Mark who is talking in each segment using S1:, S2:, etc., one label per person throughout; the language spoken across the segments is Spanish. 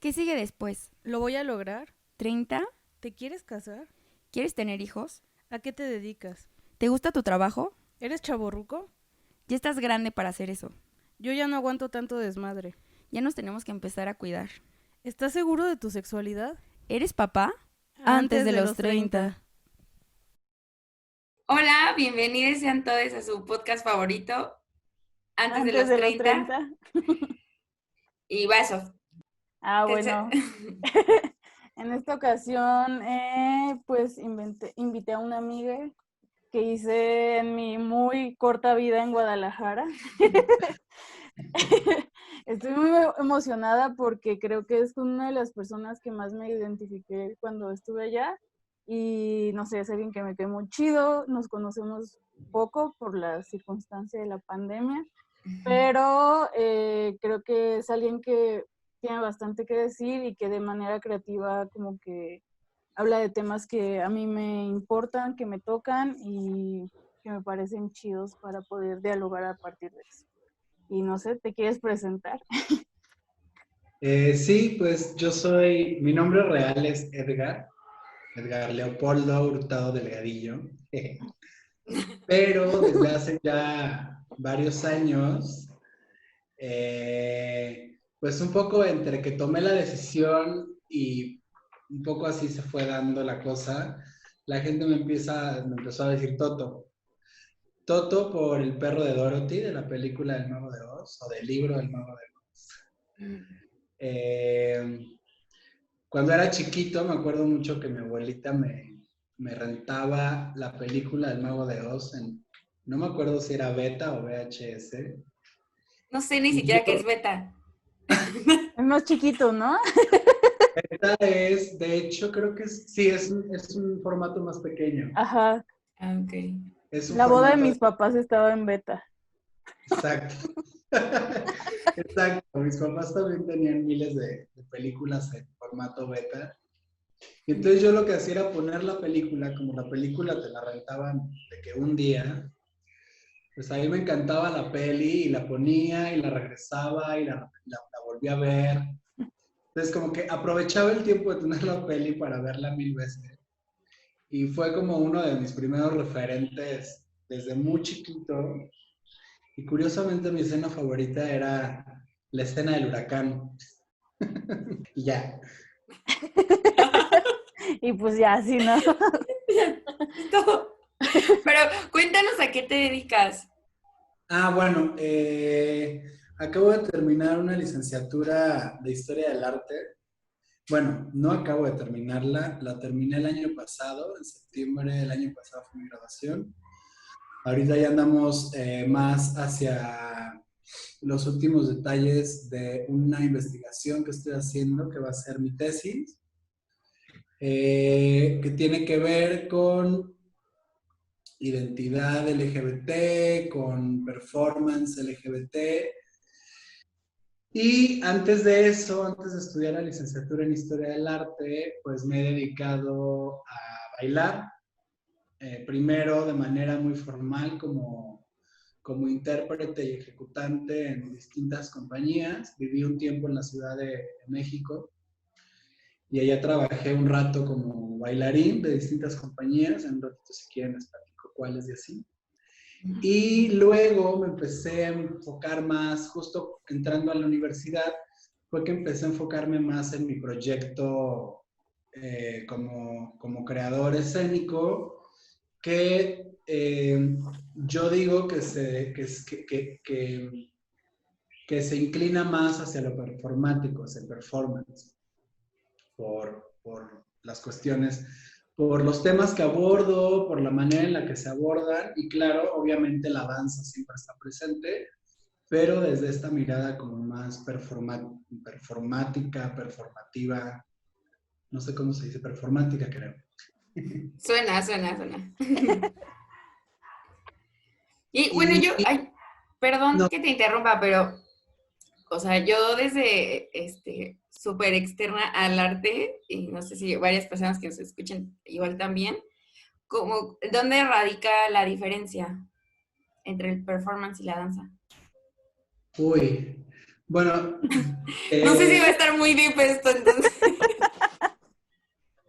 S1: ¿Qué sigue después?
S2: ¿Lo voy a lograr?
S1: ¿30?
S2: ¿Te quieres casar?
S1: ¿Quieres tener hijos?
S2: ¿A qué te dedicas?
S1: ¿Te gusta tu trabajo?
S2: ¿Eres chavorruco?
S1: Ya estás grande para hacer eso.
S2: Yo ya no aguanto tanto desmadre.
S1: Ya nos tenemos que empezar a cuidar.
S2: ¿Estás seguro de tu sexualidad?
S1: ¿Eres papá? Antes
S2: Antes
S1: de
S2: de
S1: los
S2: los
S1: 30.
S2: 30.
S3: Hola, bienvenidos sean todos a su podcast favorito, Antes de
S4: Antes
S3: los
S4: de los
S3: 30
S4: 30.
S3: y Vaso.
S4: Bueno. En esta ocasión, pues invité a una amiga que hice en mi muy corta vida en Guadalajara. Estoy muy emocionada porque creo que es una de las personas que más me identifiqué cuando estuve allá. Y no sé, es alguien que me quedó muy chido. Nos conocemos poco por la circunstancia de la pandemia. Pero creo que es alguien que tiene bastante que decir y que de manera creativa como que habla de temas que a mí me importan, que me tocan y que me parecen chidos para poder dialogar a partir de eso. Y no sé, ¿te quieres presentar?
S5: Sí, pues mi nombre real es Edgar Leopoldo Hurtado Delgadillo, pero desde hace ya varios años, pues un poco entre que tomé la decisión y un poco así se fue dando la cosa, la gente me empezó a decir Toto. Toto por el perro de Dorothy, de la película El Mago de Oz, o del libro El Mago de Oz. Eh, Cuando era chiquito, me acuerdo mucho que mi abuelita me rentaba la película El Mago de Oz no me acuerdo si era beta o VHS.
S3: No sé ni
S5: Y
S3: siquiera qué
S5: yo,
S3: es beta.
S4: Es más chiquito, ¿no?
S5: beta es, de hecho, creo que sí, es un formato más pequeño.
S4: Ajá.
S3: Ah, ok.
S5: Es un
S4: La boda de
S5: formato,
S4: mis papás estaba en beta.
S5: exacto. Exacto, mis papás también tenían miles de películas en formato beta. Y entonces yo lo que hacía era poner la película, como la película te la rentaban de que un día, pues ahí me encantaba la peli y la ponía y la regresaba y la volvía a ver. Entonces como que aprovechaba el tiempo de tener la peli para verla mil veces. Y fue como uno de mis primeros referentes desde muy chiquito. Y curiosamente mi escena favorita era la escena del huracán. Y ya.
S4: Y pues ya, así, ¿no?
S3: Todo. Pero cuéntanos a qué te dedicas.
S5: Bueno, acabo de terminar una licenciatura de Historia del Arte. Bueno, no acabo de terminarla, la terminé el año pasado, en septiembre del año pasado fue mi graduación. Ahorita ya andamos más hacia los últimos detalles de una investigación que estoy haciendo, que va a ser mi tesis, que tiene que ver con identidad LGBT, con performance LGBT. Y antes de eso, antes de estudiar la licenciatura en Historia del Arte, pues me he dedicado a bailar, primero de manera muy formal como intérprete y ejecutante en distintas compañías. Viví un tiempo en la Ciudad de México y allá trabajé un rato como bailarín de distintas compañías. En un ratito si quieren les platico cuáles y así. Y luego me empecé a enfocar más, justo entrando a la universidad, fue que empecé a enfocarme más en mi proyecto como creador escénico, que yo digo que se inclina más hacia lo performático, hacia el performance, por las cuestiones, por los temas que abordo, por la manera en la que se abordan y claro, obviamente la danza siempre está presente, pero desde esta mirada como más performática, performativa, no sé cómo se dice, performática creo.
S3: Suena. Y bueno,
S5: Y
S3: ay, perdón
S5: no,
S3: que te interrumpa, pero, o sea, yo desde, súper externa al arte, y no sé si varias personas que nos escuchen igual también, como, ¿dónde radica la diferencia entre el performance y la danza?
S5: uy, Bueno,
S3: No sé si va a estar muy deep esto, entonces.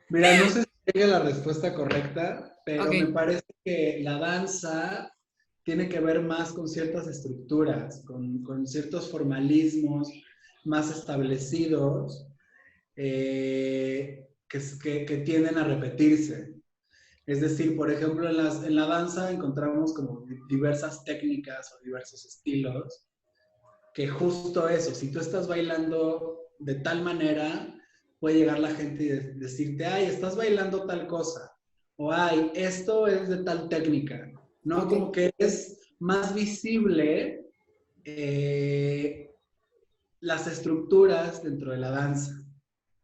S5: mira, no sé si llegue la respuesta correcta, pero
S3: Ok.
S5: me parece que la danza tiene que ver más con ciertas estructuras, con ciertos formalismos más establecidos que tienden a repetirse. Es decir, por ejemplo, en la danza encontramos como diversas técnicas o diversos estilos, que justo eso, si tú estás bailando de tal manera, puede llegar la gente y decirte, ay, estás bailando tal cosa, o ay, esto es de tal técnica, ¿no?
S3: Ok.
S5: Como que es más visible las estructuras dentro de la danza,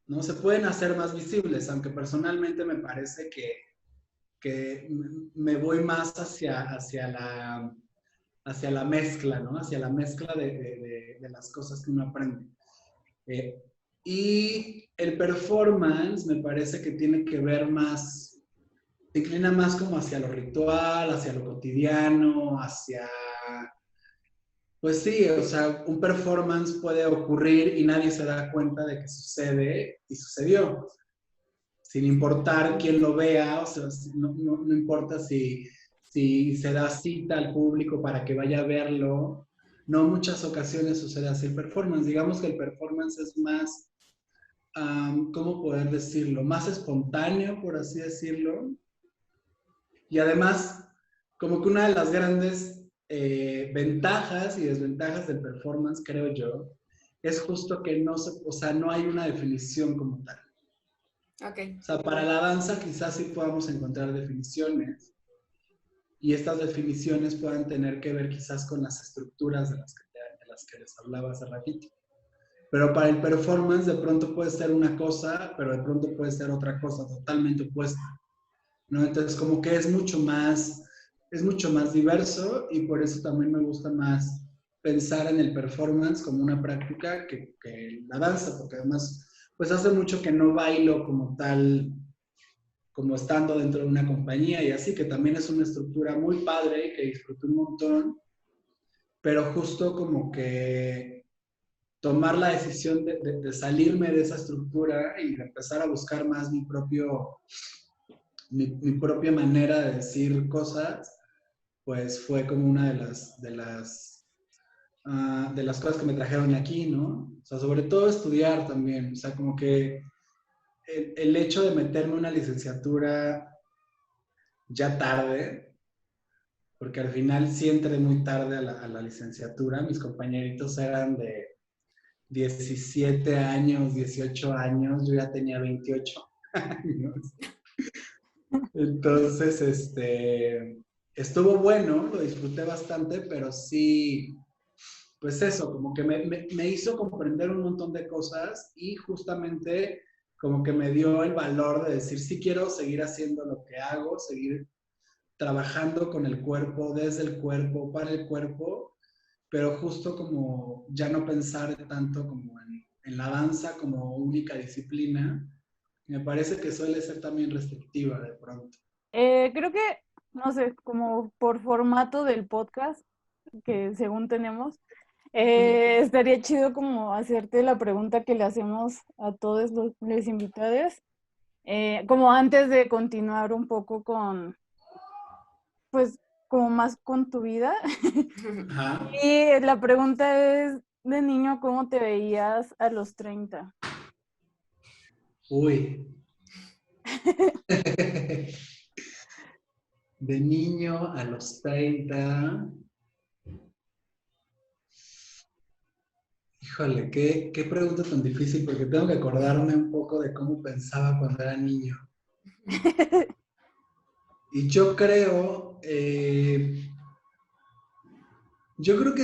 S5: ¿no? Se pueden hacer más visibles, aunque personalmente me parece que me voy más hacia la mezcla, ¿no? Hacia la mezcla de las cosas que uno aprende. Eh, y el performance me parece que tiene que ver más, se inclina más como hacia lo ritual, hacia lo cotidiano, hacia... Pues sí, o sea, un performance puede ocurrir y nadie se da cuenta de que sucede y sucedió, sin importar quién lo vea, o sea, no importa si se da cita al público para que vaya a verlo. No muchas ocasiones sucede así el performance. Digamos que el performance es más, ¿cómo poder decirlo? Más espontáneo, por así decirlo. Y además, como que una de las grandes ventajas y desventajas del performance, creo yo, es justo que o sea, no hay una definición como tal.
S3: Ok.
S5: O sea, para la danza quizás sí podamos encontrar definiciones y estas definiciones puedan tener que ver quizás con las estructuras de las que les hablaba hace ratito. Pero para el performance de pronto puede ser una cosa, pero de pronto puede ser otra cosa totalmente opuesta, ¿no? Entonces como que es mucho más diverso y por eso también me gusta más pensar en el performance como una práctica que la danza, porque además pues hace mucho que no bailo como tal, como estando dentro de una compañía y así, que también es una estructura muy padre y que disfruto un montón, pero justo como que tomar la decisión de salirme de esa estructura y de empezar a buscar más mi propia manera de decir cosas, pues fue como una de las cosas que me trajeron aquí, ¿no? O sea, sobre todo estudiar también, o sea, como que el hecho de meterme una licenciatura ya tarde, porque al final sí entré muy tarde a la licenciatura, mis compañeritos eran de 17 años, 18 años, yo ya tenía 28 años. Entonces, estuvo bueno, lo disfruté bastante, pero sí, pues eso, como que me hizo comprender un montón de cosas y justamente como que me dio el valor de decir, sí quiero seguir haciendo lo que hago, seguir trabajando con el cuerpo, desde el cuerpo, para el cuerpo, pero justo como ya no pensar tanto como en la danza como única disciplina, me parece que suele ser también restrictiva de pronto.
S4: Creo que, no sé, como por formato del podcast que según tenemos, estaría chido como hacerte la pregunta que le hacemos a todos los invitados, como antes de continuar un poco con, pues, como más con tu vida.
S5: Ajá.
S4: Y la pregunta es, de niño, ¿cómo te veías a los 30?
S5: Uy. De niño a los 30. Híjole, qué pregunta tan difícil, porque tengo que acordarme un poco de cómo pensaba cuando era niño. Y yo creo que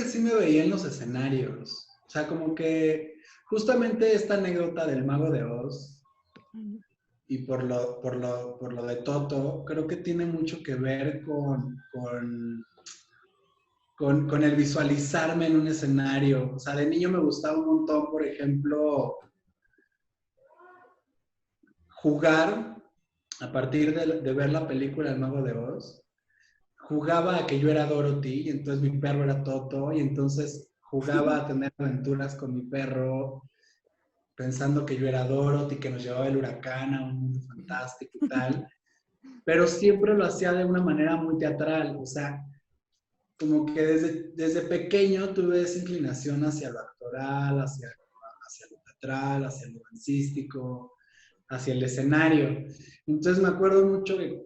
S5: sí me veía en los escenarios. O sea, como que justamente esta anécdota del Mago de Oz y por lo de Toto, creo que tiene mucho que ver con el visualizarme en un escenario. O sea, de niño me gustaba un montón, por ejemplo, jugar a partir de ver la película El Mago de Oz. Jugaba a que yo era Dorothy y entonces mi perro era Toto y entonces jugaba a tener aventuras con mi perro, pensando que yo era Dorothy, que nos llevaba el huracán a un mundo fantástico y tal, pero siempre lo hacía de una manera muy teatral, o sea, como que desde pequeño tuve esa inclinación hacia lo actoral, hacia lo teatral, hacia lo dancístico, hacia el escenario. Entonces me acuerdo mucho que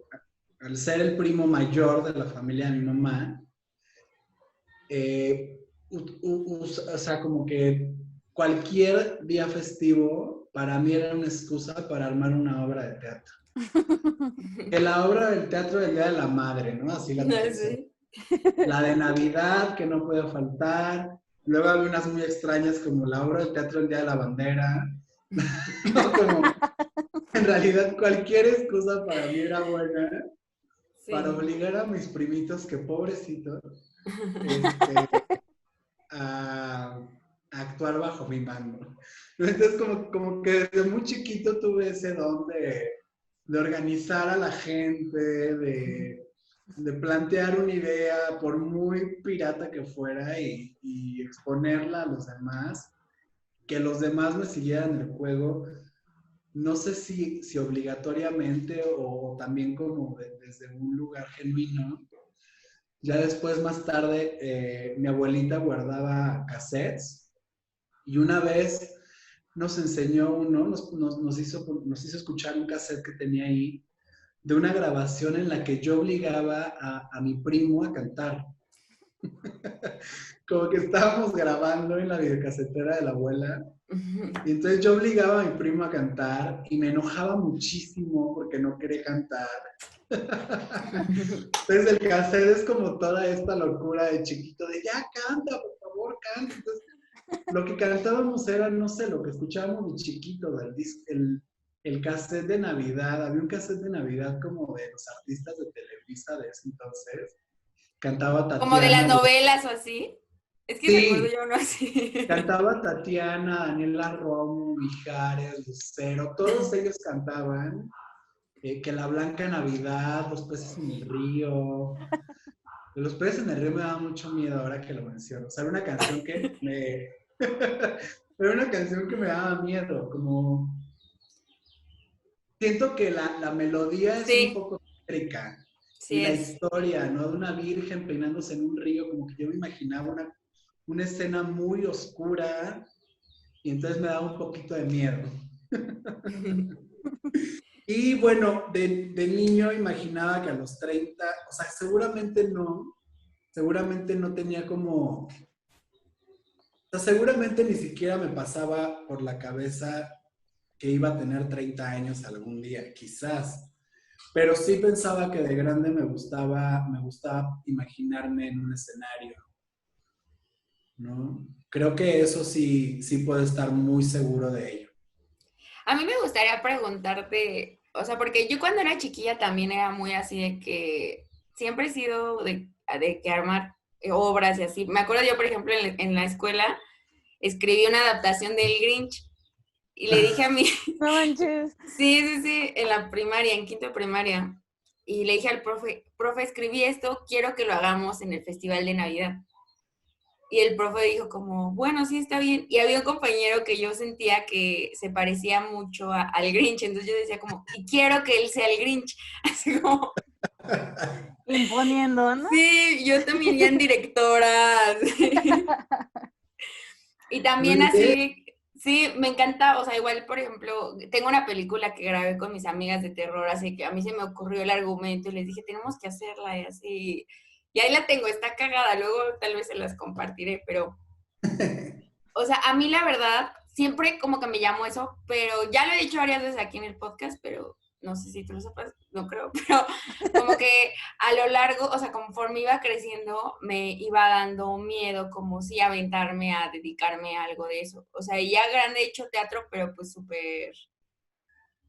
S5: al ser el primo mayor de la familia de mi mamá, o sea, como que cualquier día festivo para mí era una excusa para armar una obra de teatro. Que la obra del teatro del Día de la Madre, ¿no? Así la
S3: No
S5: tradición.
S3: sé.
S5: La de Navidad, que no puede faltar. Luego había unas muy extrañas como la obra del teatro del Día de la Bandera. No, como, en realidad cualquier excusa para mí era buena para
S3: Sí.
S5: obligar a mis primitos, que pobrecitos, a actuar bajo mi mando. Entonces como que desde muy chiquito tuve ese don de organizar a la gente, de plantear una idea, por muy pirata que fuera, y exponerla a los demás, que los demás me siguieran el juego. No sé si obligatoriamente o también como desde un lugar genuino. Ya después, más tarde, mi abuelita guardaba cassettes y una vez nos enseñó uno, nos hizo escuchar un cassette que tenía ahí de una grabación en la que yo obligaba a mi primo a cantar. Como que estábamos grabando en la videocasetera de la abuela y entonces yo obligaba a mi primo a cantar y me enojaba muchísimo porque no quería cantar. Entonces el cassette es como toda esta locura de chiquito de ya canta, por favor, canta. Entonces lo que cantábamos era, no sé, lo que escuchábamos de chiquito, el cassette de Navidad. Había un cassette de Navidad como de los artistas de Televisa de ese entonces. Cantaba
S3: Como de las
S5: Tatiana.
S3: novelas o así. Es que recuerdo
S5: Sí,
S3: yo uno así.
S5: cantaba Tatiana, Daniela Romo, Mijares, Lucero, todos ellos cantaban. Que la Blanca Navidad, Los peces en el río. Los peces en el río me daba mucho miedo ahora que lo menciono. O sea, era una canción que me... era una canción que me daba miedo, como... Siento que la melodía es un
S3: Sí,
S5: poco tétrica y
S3: sí
S5: la
S3: es.
S5: historia, ¿no? De una virgen peinándose en un río, como que yo me imaginaba una escena muy oscura y entonces me daba un poquito de miedo. Y bueno, de niño imaginaba que a los 30, o sea, seguramente no tenía como, o sea, seguramente ni siquiera me pasaba por la cabeza que iba a tener 30 años algún día, quizás. Pero sí pensaba que de grande me gustaba imaginarme en un escenario, ¿no? Creo que eso sí puedo estar muy seguro de ello.
S3: A mí me gustaría preguntarte, o sea, porque yo cuando era chiquilla también era muy así de que siempre he sido de que armar obras y así. Me acuerdo yo, por ejemplo, en la escuela escribí una adaptación del Grinch y le dije a mi,
S4: No manches.
S3: sí, en la primaria, en quinto de primaria, y le dije al profe, escribí esto, quiero que lo hagamos en el Festival de Navidad. Y el profe dijo como, bueno, sí, está bien. Y había un compañero que yo sentía que se parecía mucho al Grinch. Entonces yo decía como, y quiero que él sea el Grinch. Así como,
S4: Imponiendo, ¿no?
S3: sí, yo también ya en directora. Sí. Y también
S5: Muy bien.
S3: así, sí, me encanta, o sea, igual, por ejemplo, tengo una película que grabé con mis amigas de terror, así que a mí se me ocurrió el argumento y les dije, tenemos que hacerla y así. Y ahí la tengo, está cagada, luego tal vez se las compartiré, pero, o sea, a mí la verdad, siempre como que me llamo eso, pero ya lo he dicho varias veces aquí en el podcast, pero no sé si tú lo sepas, no creo, pero como que a lo largo, o sea, conforme iba creciendo, me iba dando miedo como si aventarme a dedicarme a algo de eso. O sea, ya grande he hecho teatro, pero pues súper,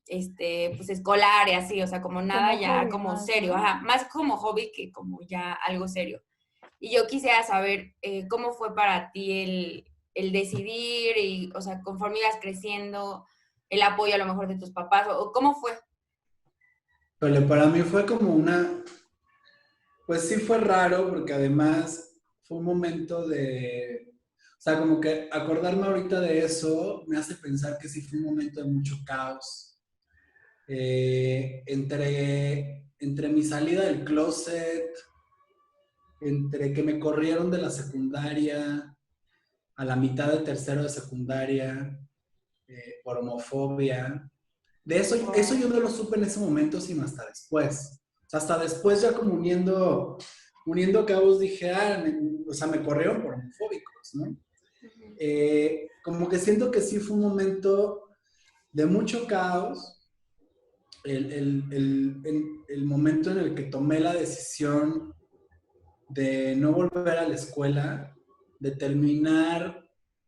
S3: pues escolar y así, o sea, como nada
S4: Como
S3: ya
S4: hobby
S3: como
S4: más,
S3: serio,
S4: ¿no?
S3: ajá, más como hobby que como ya algo serio. Y yo quisiera saber cómo fue para ti el decidir y, o sea, conforme ibas creciendo, el apoyo a lo mejor de tus papás, o cómo fue.
S5: Pero para mí fue como pues sí fue raro porque además fue un momento sea, como que acordarme ahorita de eso me hace pensar que sí fue un momento de mucho caos. Entre mi salida del closet, entre que me corrieron de la secundaria a la mitad de tercero de secundaria por homofobia. De eso yo no lo supe en ese momento, sino hasta después. O sea, hasta después ya como uniendo cabos dije, o sea, me corrieron por homofóbicos, ¿no? Como que siento que sí fue un momento de mucho caos, el momento en el que tomé la decisión de no volver a la escuela, de terminar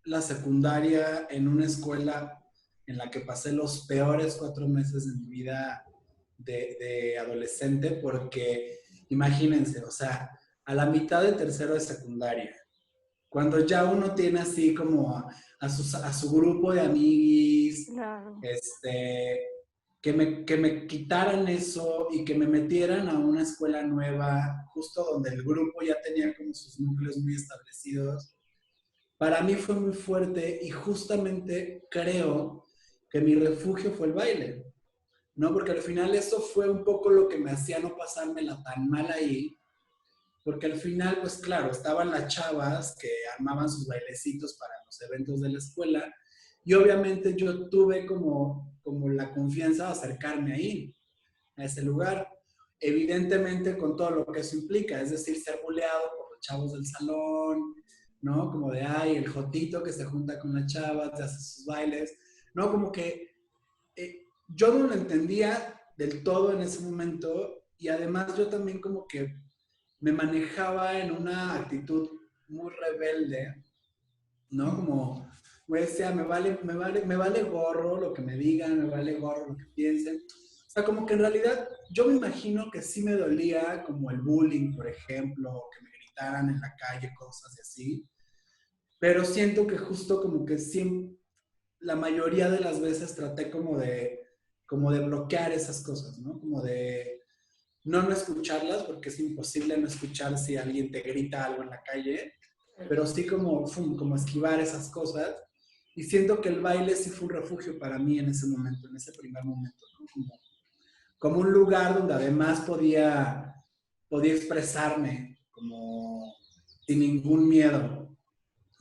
S5: la secundaria en una escuela en la que pasé los peores 4 meses de mi vida de adolescente, porque imagínense, o sea, a la mitad de tercero de secundaria, cuando ya uno tiene así como a su grupo de amiguis,
S4: Claro.
S5: que me quitaran eso y que me metieran a una escuela nueva, justo donde el grupo ya tenía como sus núcleos muy establecidos, para mí fue muy fuerte y justamente creo que mi refugio fue el baile, ¿no? Porque al final eso fue un poco lo que me hacía no pasármela tan mal ahí, porque al final, pues claro, estaban las chavas que armaban sus bailecitos para los eventos de la escuela y obviamente yo tuve como la confianza de acercarme ahí, a ese lugar. Evidentemente con todo lo que eso implica, es decir, ser buleado por los chavos del salón, ¿no? Como de, ay, el jotito que se junta con las chavas, te hace sus bailes, ¿no? Como que yo no lo entendía del todo en ese momento y además yo también como que me manejaba en una actitud muy rebelde, ¿no? Como, güey, sea, me vale gorro lo que me digan, me vale gorro lo que piensen. O sea, como que en realidad yo me imagino que sí me dolía como el bullying, por ejemplo, o que me gritaran en la calle cosas y así, pero siento que justo como que siempre, la mayoría de las veces traté como de bloquear esas cosas, ¿no? Como de no escucharlas, porque es imposible no escuchar si alguien te grita algo en la calle, pero sí como esquivar esas cosas. Y siento que el baile sí fue un refugio para mí en ese momento, en ese primer momento, ¿no? Como un lugar donde además podía expresarme como sin ningún miedo,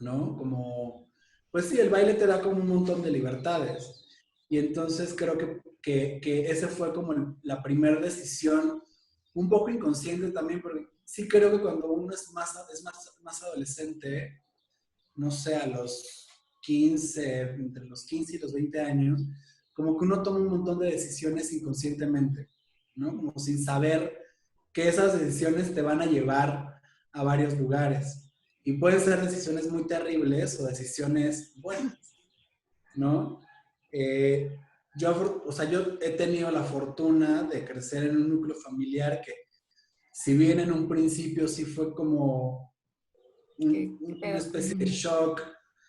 S5: ¿no? Como, pues sí, el baile te da como un montón de libertades. Y entonces creo que esa fue como la primera decisión, un poco inconsciente también, porque sí creo que cuando uno es más adolescente, no sé, a los 15, entre los 15 y los 20 años, como que uno toma un montón de decisiones inconscientemente, ¿no? Como sin saber que esas decisiones te van a llevar a varios lugares. Y pueden ser decisiones muy terribles o decisiones buenas, ¿no? O sea, yo he tenido la fortuna de crecer en un núcleo familiar que, si bien en un principio sí fue como una especie de shock,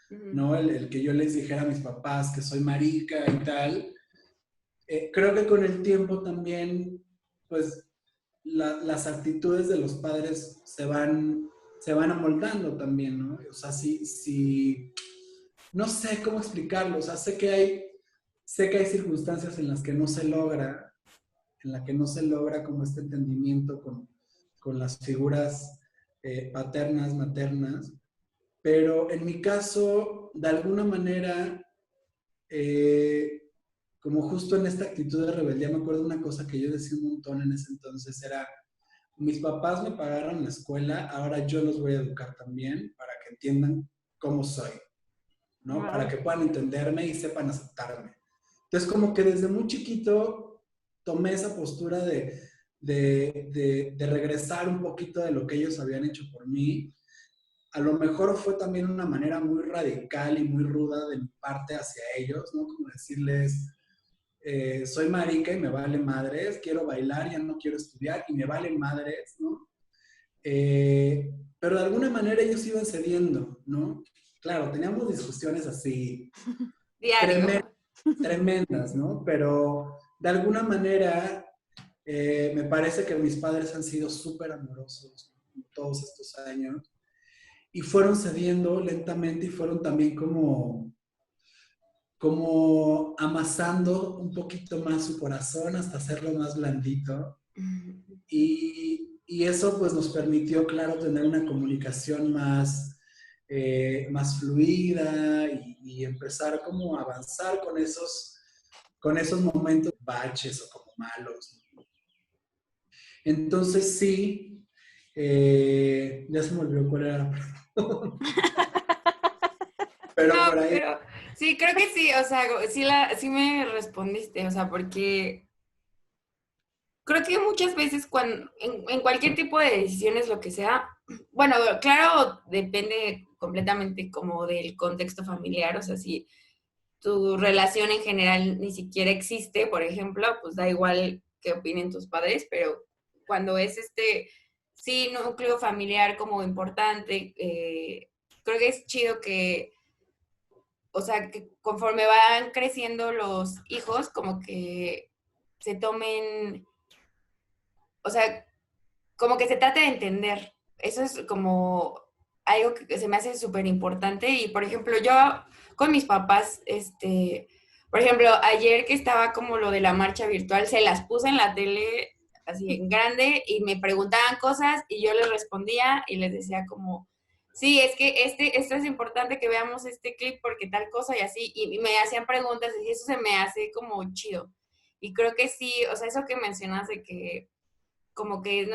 S5: ¿no? El que yo les dijera a mis papás que soy marica y tal, creo que con el tiempo también, pues, las actitudes de los padres se van amoldando también, ¿no? O sea, no sé cómo explicarlo, o sea, sé que hay circunstancias en las que no se logra, como este entendimiento con las figuras paternas, maternas, pero en mi caso, de alguna manera, como justo en esta actitud de rebeldía, me acuerdo de una cosa que yo decía un montón en ese entonces, era, mis papás me pagaron la escuela, ahora yo los voy a educar también para que entiendan cómo soy, ¿no?
S4: Wow.
S5: Para que puedan entenderme y sepan aceptarme. Entonces, como que desde muy chiquito tomé esa postura de regresar un poquito de lo que ellos habían hecho por mí. A lo mejor fue también una manera muy radical y muy ruda de mi parte hacia ellos, ¿no? Como decirles, soy marica y me vale madres, quiero bailar, ya no quiero estudiar y me vale madres, ¿no? Pero de alguna manera ellos iban cediendo, ¿no? Claro, teníamos discusiones así
S3: Diario.
S5: tremendas, ¿no? Pero de alguna manera me parece que mis padres han sido súper amorosos todos estos años y fueron cediendo lentamente y fueron también como amasando un poquito más su corazón hasta hacerlo más blandito. Y eso pues nos permitió, claro, tener una comunicación más fluida y empezar como a avanzar con esos momentos baches o como malos. Entonces sí, ya se me olvidó cuál era la pregunta. Pero
S3: No,
S5: por ahí.
S3: pero sí, creo que sí, o sea, sí me respondiste, o sea, porque creo que muchas veces en cualquier tipo de decisiones, lo que sea, bueno, claro, depende completamente como del contexto familiar, o sea, si tu relación en general ni siquiera existe, por ejemplo, pues da igual qué opinen tus padres, pero cuando es sí, núcleo familiar como importante, creo que es chido que, o sea, que conforme van creciendo los hijos, como que se tomen, o sea, como que se trate de entender. Eso es como algo que se me hace súper importante. Y, por ejemplo, yo con mis papás, por ejemplo, ayer que estaba como lo de la marcha virtual, se las puse en la tele así en grande y me preguntaban cosas y yo les respondía y les decía como, sí, es que esto es importante que veamos este clip porque tal cosa y así, y me hacían preguntas y eso se me hace como chido. Y creo que sí, o sea, eso que mencionas de que como que es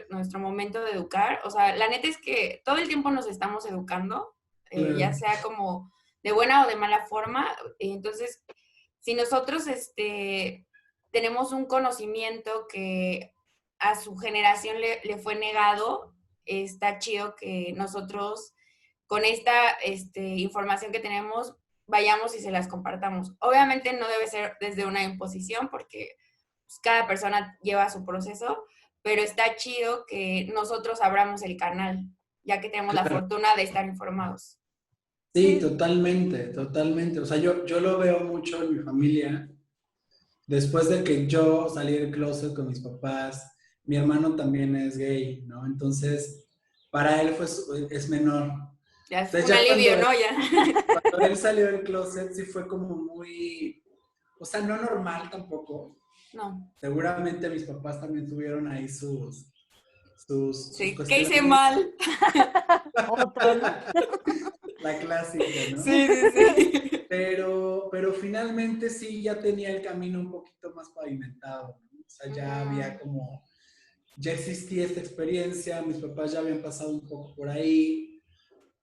S3: nuestro momento de educar. O sea, la neta es que todo el tiempo nos estamos educando, ya sea como de buena o de mala forma. Entonces, si nosotros tenemos un conocimiento que a su generación le fue negado, está chido que nosotros con esta información que tenemos vayamos y se las compartamos. Obviamente no debe ser desde una imposición porque pues, cada persona lleva su proceso, pero está chido que nosotros abramos el canal, ya que tenemos la fortuna de estar informados.
S5: Sí, totalmente, totalmente. O sea, yo lo veo mucho en mi familia. Después de que yo salí del closet con mis papás, mi hermano también es gay, ¿no? Entonces, para él es menor.
S3: Ya es
S5: Entonces,
S3: un
S5: ya
S3: alivio, ¿no? Ya.
S5: cuando él salió del closet, sí fue como muy, o sea, no normal tampoco.
S3: No.
S5: Seguramente mis papás también tuvieron ahí sus
S3: Sí, ¿qué
S5: cuestiones.
S3: hice mal?
S4: Otra, ¿no?
S5: La clásica, ¿no?
S3: Sí, sí, sí.
S5: Pero finalmente sí ya tenía el camino un poquito más pavimentado, ¿no? O sea, ya había ya existía esta experiencia, mis papás ya habían pasado un poco por ahí.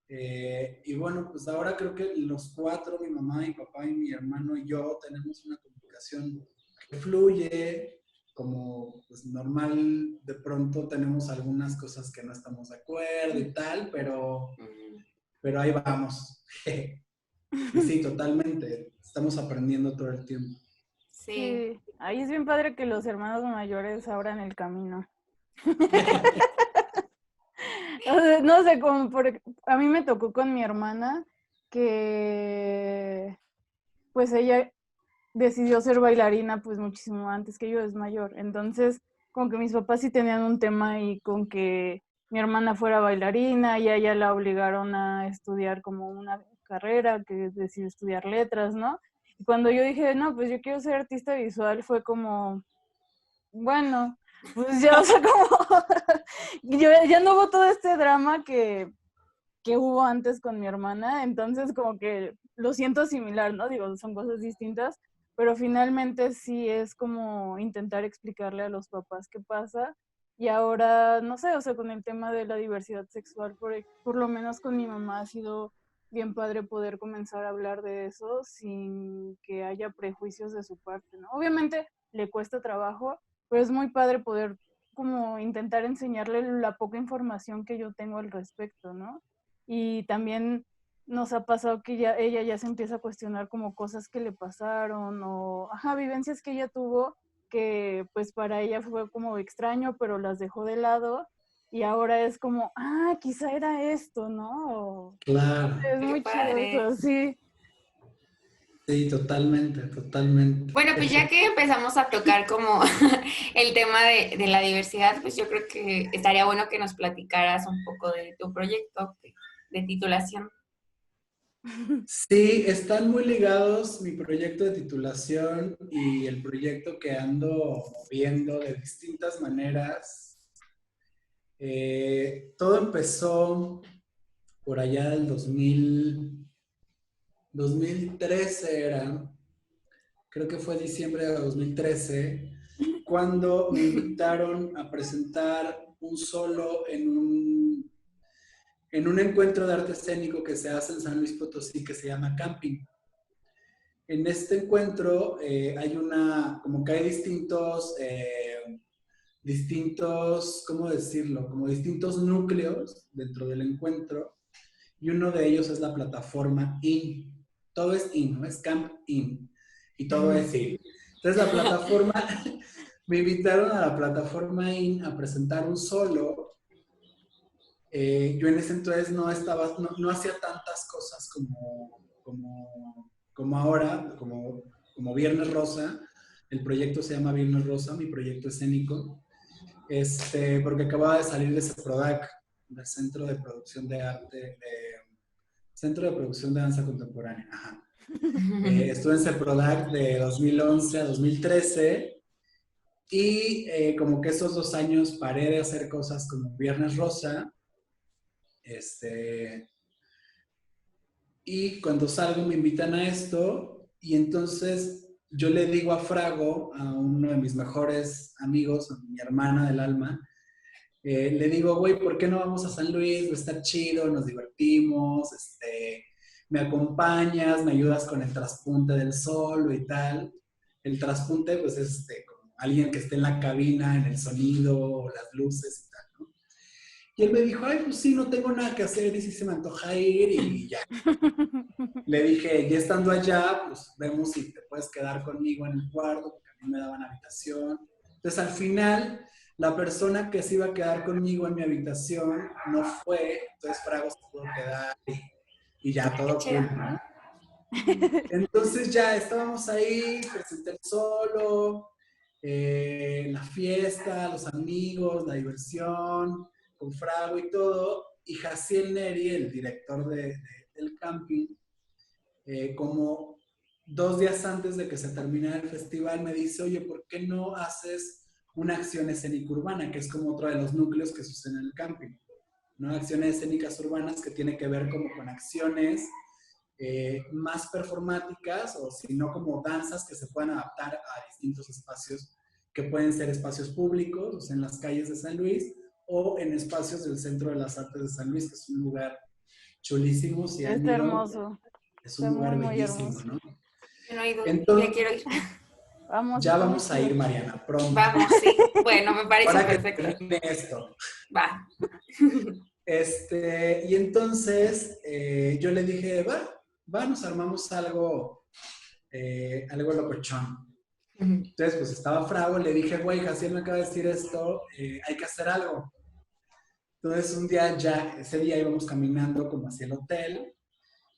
S5: Y bueno, pues ahora creo que los cuatro, mi mamá, mi papá y mi hermano y yo, tenemos una comunicación que fluye, como pues normal, de pronto tenemos algunas cosas que no estamos de acuerdo y tal, pero ahí vamos. Y sí, totalmente, estamos aprendiendo todo el tiempo.
S3: Sí.
S4: Sí, ahí es bien padre que los hermanos mayores abran el camino. O sea, no sé, a mí me tocó con mi hermana que pues ella decidió ser bailarina pues muchísimo antes que yo, es mayor. Entonces, como que mis papás sí tenían un tema ahí con que mi hermana fuera bailarina y a ella la obligaron a estudiar como una carrera, que decidió estudiar letras, ¿no? Y cuando yo dije, no, pues yo quiero ser artista visual, fue como, bueno, pues ya, o sea, como, ya no hubo todo este drama que hubo antes con mi hermana, entonces como que lo siento similar, ¿no? Digo, son cosas distintas, pero finalmente sí es como intentar explicarle a los papás qué pasa. Y ahora, no sé, o sea, con el tema de la diversidad sexual, por lo menos con mi mamá ha sido bien padre poder comenzar a hablar de eso sin que haya prejuicios de su parte, ¿no? Obviamente le cuesta trabajo, pero es muy padre poder como intentar enseñarle la poca información que yo tengo al respecto, ¿no? Y también nos ha pasado que ella ya se empieza a cuestionar como cosas que le pasaron o, vivencias que ella tuvo que pues para ella fue como extraño, pero las dejó de lado y ahora es como, quizá era esto, ¿no?
S5: Claro.
S4: Es
S3: Qué
S4: muy chido
S3: padre.
S4: eso, sí.
S5: Sí, totalmente, totalmente.
S3: Bueno, pues ya que empezamos a tocar como el tema de la diversidad, pues yo creo que estaría bueno que nos platicaras un poco de tu proyecto. de titulación.
S5: Sí, están muy ligados mi proyecto de titulación y el proyecto que ando moviendo de distintas maneras. Todo empezó por allá del 2013 era, creo que fue diciembre de 2013, cuando me invitaron a presentar un solo en un encuentro de arte escénico que se hace en San Luis Potosí que se llama Camping. En este encuentro como que hay distintos, ¿cómo decirlo? Como distintos núcleos dentro del encuentro y uno de ellos es la plataforma IN. Todo es IN, ¿no? Es Camp IN y todo es IN. Entonces la plataforma, me invitaron a la plataforma IN a presentar un solo. Yo en ese entonces no hacía tantas cosas como ahora, como Viernes Rosa. El proyecto se llama Viernes Rosa, mi proyecto escénico, porque acababa de salir de CEPRODAC, del Centro de Producción de Arte, Centro de Producción de Danza Contemporánea. Ajá. Estuve en CEPRODAC de 2011 a 2013 y como que esos 2 años paré de hacer cosas como Viernes Rosa. Y cuando salgo me invitan a esto y entonces yo le digo a Frago, a uno de mis mejores amigos, a mi hermana del alma, le digo, güey, ¿por qué no vamos a San Luis? Va a estar chido, nos divertimos, me acompañas, me ayudas con el traspunte del solo y tal. El traspunte, pues es como alguien que esté en la cabina, en el sonido, las luces y tal, ¿no? Y él me dijo, ay, pues sí, no tengo nada que hacer y sí se me antoja ir y ya. Le dije, ya estando allá, pues vemos si te puedes quedar conmigo en el cuarto, porque a mí me daban habitación. Entonces al final, la persona que se iba a quedar conmigo en mi habitación no fue, entonces Frago se pudo quedar y ya todo cool, ¿no? Entonces ya estábamos ahí, presenté el solo, la fiesta, los amigos, la diversión, con Frago y todo, y Jaciel Neri, el director del camping, como 2 días antes de que se terminara el festival, me dice, oye, ¿por qué no haces una acción escénica urbana? Que es como otro de los núcleos que suceden en el camping, ¿no? Acciones escénicas urbanas que tiene que ver como con acciones más performáticas o si no como danzas que se puedan adaptar a distintos espacios que pueden ser espacios públicos, o sea, en las calles de San Luis o en espacios del Centro de las Artes de San Luis, que es un lugar chulísimo. Si
S4: Está hermoso.
S5: Es un
S4: Está
S5: lugar
S4: muy
S5: bellísimo,
S4: hermoso.
S5: ¿no?
S3: Yo no he ido,
S5: Entonces,
S3: ya quiero ir.
S4: Vamos,
S5: vamos a ir, Mariana, pronto.
S3: Vamos, sí. Bueno, me parece
S5: Para que
S3: perfecto.
S5: termine esto.
S3: Va.
S5: Y entonces yo le dije, va, nos armamos algo locochón. Entonces, pues estaba Frago, le dije, güey, Jaciel me acaba de decir esto, hay que hacer algo. Entonces, ese día íbamos caminando como hacia el hotel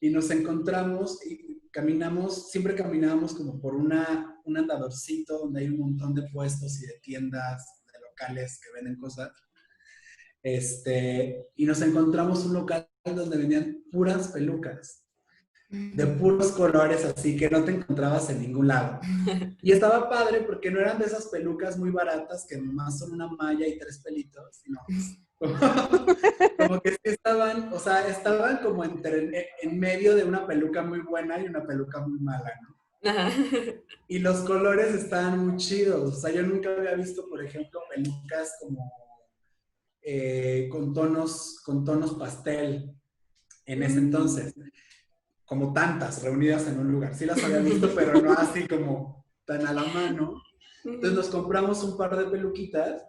S5: y nos encontramos y siempre caminábamos como por un andadorcito donde hay un montón de puestos y de tiendas, de locales que venden cosas. Y nos encontramos un local donde vendían puras pelucas, de puros colores así que no te encontrabas en ningún lado. Y estaba padre porque no eran de esas pelucas muy baratas que nomás son una malla y 3 pelitos, sino como que sí estaban como en medio de una peluca muy buena y una peluca muy mala, ¿no? Y los colores estaban muy chidos. O sea, yo nunca había visto, por ejemplo, pelucas como con tonos pastel en ese entonces, como tantas reunidas en un lugar. Sí las había visto, pero no así como tan a la mano. Entonces nos compramos un par de peluquitas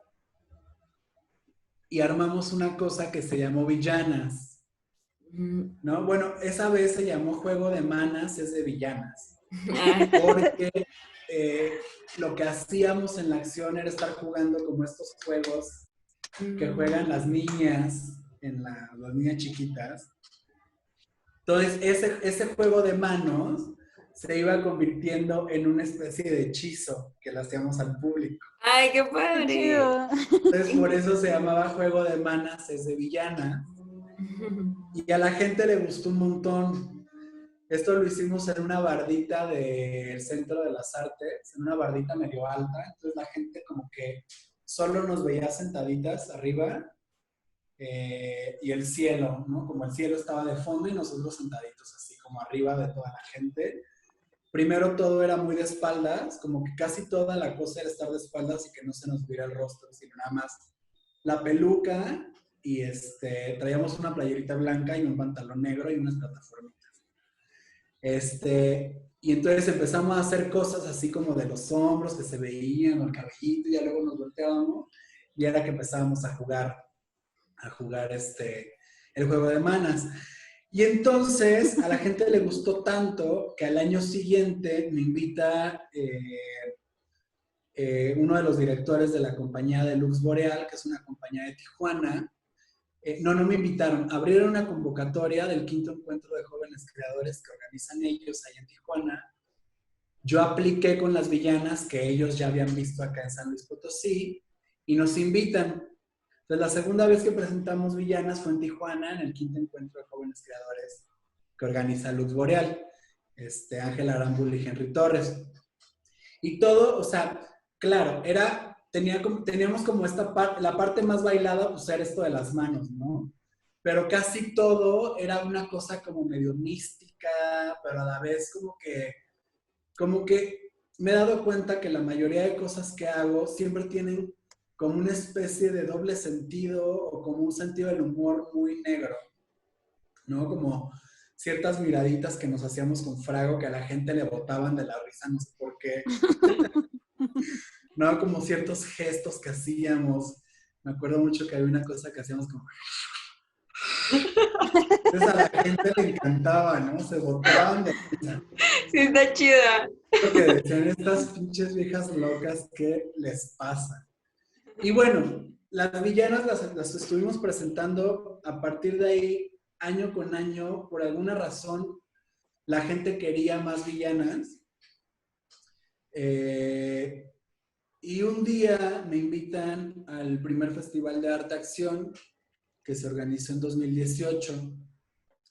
S5: y armamos una cosa que se llamó Villanas, ¿no? Bueno, esa vez se llamó Juego de Manas, es de villanas, porque lo que hacíamos en la acción era estar jugando como estos juegos que juegan las niñas, las niñas chiquitas. Entonces, ese juego de manos se iba convirtiendo en una especie de hechizo que le hacíamos al público.
S3: ¡Ay, qué padre!
S4: Chido.
S5: Entonces, por eso se llamaba Juego de Manas es de Villanas. Y a la gente le gustó un montón. Esto lo hicimos en una bardita del Centro de las Artes, en una bardita medio alta. Entonces la gente como que solo nos veía sentaditas arriba y el cielo, ¿no? Como el cielo estaba de fondo y nosotros sentaditos así como arriba de toda la gente. Primero todo era muy de espaldas, como que casi toda la cosa era estar de espaldas y que no se nos viera el rostro, sino nada más la peluca y traíamos una playerita blanca y un pantalón negro y unas plataformitas. Y entonces empezamos a hacer cosas así como de los hombros que se veían, o el cabellito, y ya luego nos volteábamos y era que empezábamos a jugar el juego de manas. Y entonces a la gente le gustó tanto que al año siguiente me invita uno de los directores de la compañía de Lux Boreal, que es una compañía de Tijuana. No me invitaron. Abrieron una convocatoria del 5º encuentro de jóvenes creadores que organizan ellos ahí en Tijuana. Yo apliqué con las villanas que ellos ya habían visto acá en San Luis Potosí y nos invitan. Entonces, la segunda vez que presentamos villanas fue en Tijuana, en el 5º encuentro de jóvenes creadores que organiza Lux Boreal, Ángel Arambul y Henry Torres. Y todo, o sea, claro, teníamos como la parte más bailada, pues era esto de las manos, ¿no? Pero casi todo era una cosa como medio mística, pero a la vez como que me he dado cuenta que la mayoría de cosas que hago siempre tienen como una especie de doble sentido o como un sentido del humor muy negro, ¿no? Como ciertas miraditas que nos hacíamos con Frago que a la gente le botaban de la risa, no sé por qué. No, como ciertos gestos que hacíamos. Me acuerdo mucho que había una cosa que hacíamos como... Entonces a la gente le encantaba, ¿no? Se botaban de risa.
S3: Sí, está chida.
S5: Lo que decían estas pinches viejas locas, ¿qué les pasa? Y bueno, las villanas las estuvimos presentando a partir de ahí, año con año. Por alguna razón, la gente quería más villanas. Y un día me invitan al primer Festival de Arte Acción que se organizó en 2018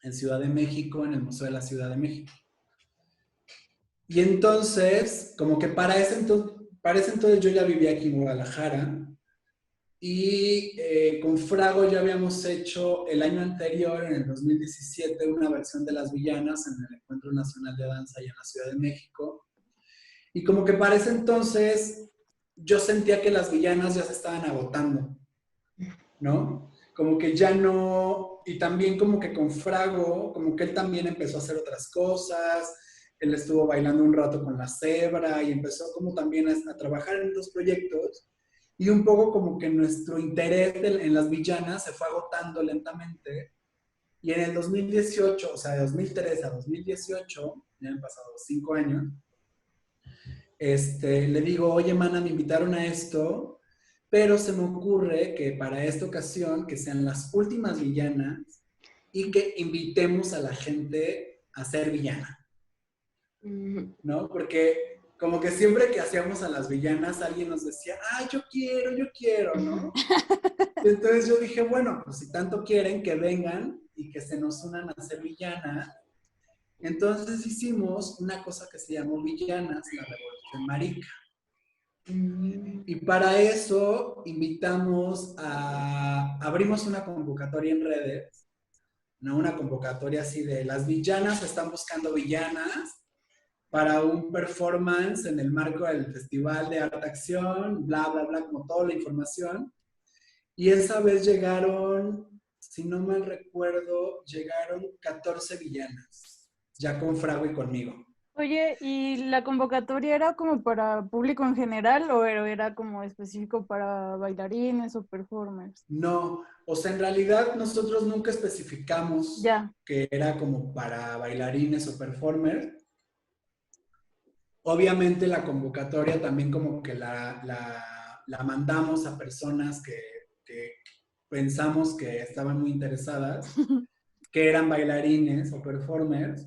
S5: en Ciudad de México, en el Museo de la Ciudad de México. Y entonces, como que para ese entonces yo ya vivía aquí en Guadalajara y con Frago ya habíamos hecho el año anterior, en el 2017, una versión de Las Villanas en el Encuentro Nacional de Danza allá en la Ciudad de México. Y como que para ese entonces yo sentía que las villanas ya se estaban agotando, ¿no? Como que ya no, y también como que con Frago, como que él también empezó a hacer otras cosas, él estuvo bailando un rato con La Cebra y empezó como también a trabajar en otros proyectos y un poco como que nuestro interés en las villanas se fue agotando lentamente y en el 2018, o sea, de 2003 a 2018, ya han pasado 5 años, le digo, oye, mana, me invitaron a esto, pero se me ocurre que para esta ocasión, que sean las últimas villanas y que invitemos a la gente a ser villana, ¿no? Porque como que siempre que hacíamos a las villanas, alguien nos decía, ah, yo quiero, ¿no? Entonces yo dije, bueno, pues si tanto quieren, que vengan y que se nos unan a ser villanas. Entonces hicimos una cosa que se llamó Villanas, la Revolución Marica. Y para eso abrimos una convocatoria en redes, ¿no? Una convocatoria así de las villanas están buscando villanas para un performance en el marco del Festival de Arte Acción, bla, bla, bla, como toda la información. Y esa vez llegaron, si no mal recuerdo, llegaron 14 villanas, ya con Frago y conmigo.
S4: Oye, ¿y la convocatoria era como para público en general o era como específico para bailarines o performers?
S5: No, o sea, en realidad nosotros nunca especificamos que era como para bailarines o performers. Obviamente la convocatoria también como que la mandamos a personas que pensamos que estaban muy interesadas, que eran bailarines o performers.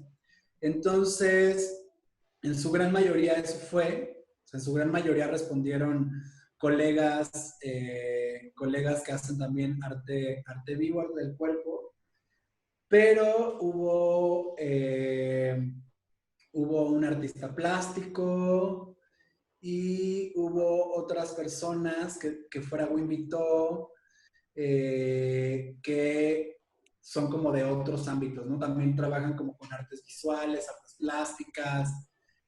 S5: Entonces, en su gran mayoría eso fue, o sea, en su gran mayoría respondieron colegas que hacen también arte vivo, arte del cuerpo, pero hubo un artista plástico y hubo otras personas que Fuerago invitó, que son como de otros ámbitos, ¿no? También trabajan como con artes visuales, artes plásticas,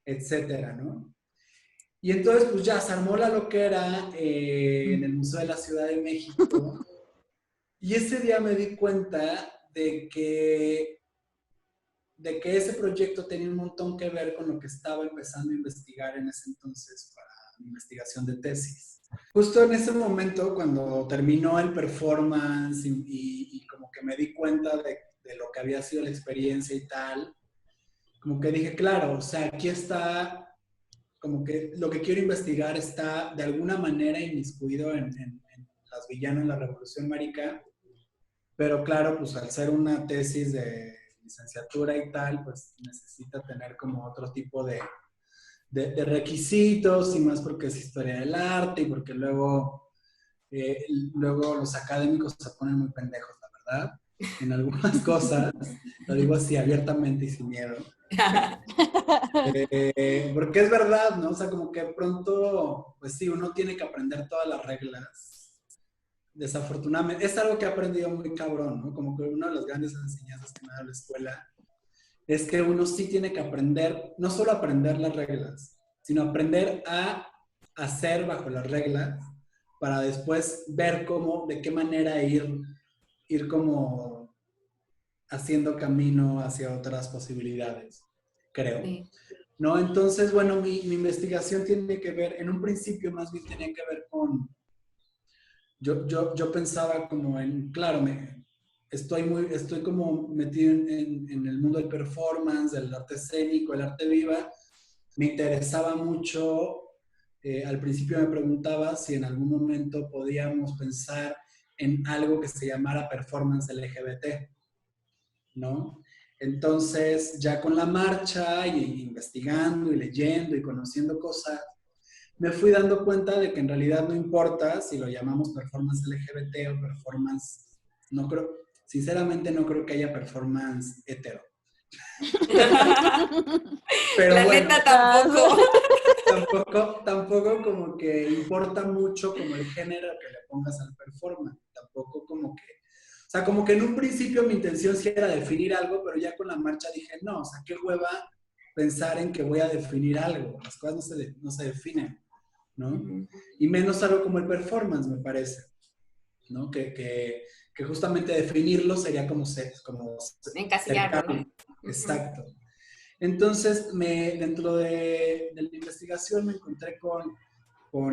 S5: etcétera, ¿no? Y entonces, pues ya se armó la loquera en el Museo de la Ciudad de México. Y ese día me di cuenta de que ese proyecto tenía un montón que ver con lo que estaba empezando a investigar en ese entonces para mi investigación de tesis. Justo en ese momento, cuando terminó el performance y como que me di cuenta de lo que había sido la experiencia y tal, como que dije, claro, o sea, aquí está, como que lo que quiero investigar está de alguna manera inmiscuido en las villanas de la Revolución Marica, pero claro, pues al ser una tesis de licenciatura y tal, pues necesita tener como otro tipo de requisitos, y más porque es historia del arte y porque luego los académicos se ponen muy pendejos, la verdad, en algunas cosas, lo digo así abiertamente y sin miedo. Porque es verdad, ¿no? O sea, como que de pronto, pues sí, uno tiene que aprender todas las reglas. Desafortunadamente, es algo que he aprendido muy cabrón, ¿no? Como que una de las grandes enseñanzas que me da la escuela es que uno sí tiene que aprender, no solo aprender las reglas, sino aprender a hacer bajo las reglas para después ver cómo, de qué manera ir como haciendo camino hacia otras posibilidades, creo.
S3: Sí.
S5: ¿No? Entonces, bueno, mi investigación tiene que ver, en un principio más bien tenía que ver con, yo pensaba como en, claro, estoy como metido en el mundo del performance, del arte escénico, el arte viva. Me interesaba mucho, al principio me preguntaba si en algún momento podíamos pensar en algo que se llamara performance LGBT, ¿no? Entonces, ya con la marcha y investigando y leyendo y conociendo cosas, me fui dando cuenta de que en realidad no importa si lo llamamos performance LGBT o performance, no creo, sinceramente no creo que haya performance hetero. Pero
S3: La
S5: bueno,
S3: neta tampoco.
S5: tampoco como que importa mucho como el género que le pongas al performance, tampoco como que, o sea, como que en un principio mi intención sí era definir algo, pero ya con la marcha dije, no, o sea, qué hueva pensar en que voy a definir algo, las cosas no se definen, ¿no? Y menos algo como el performance, me parece, ¿no? Que justamente definirlo sería como
S3: encasillarlo, ¿no?
S5: Exacto. Entonces, dentro de la investigación me encontré con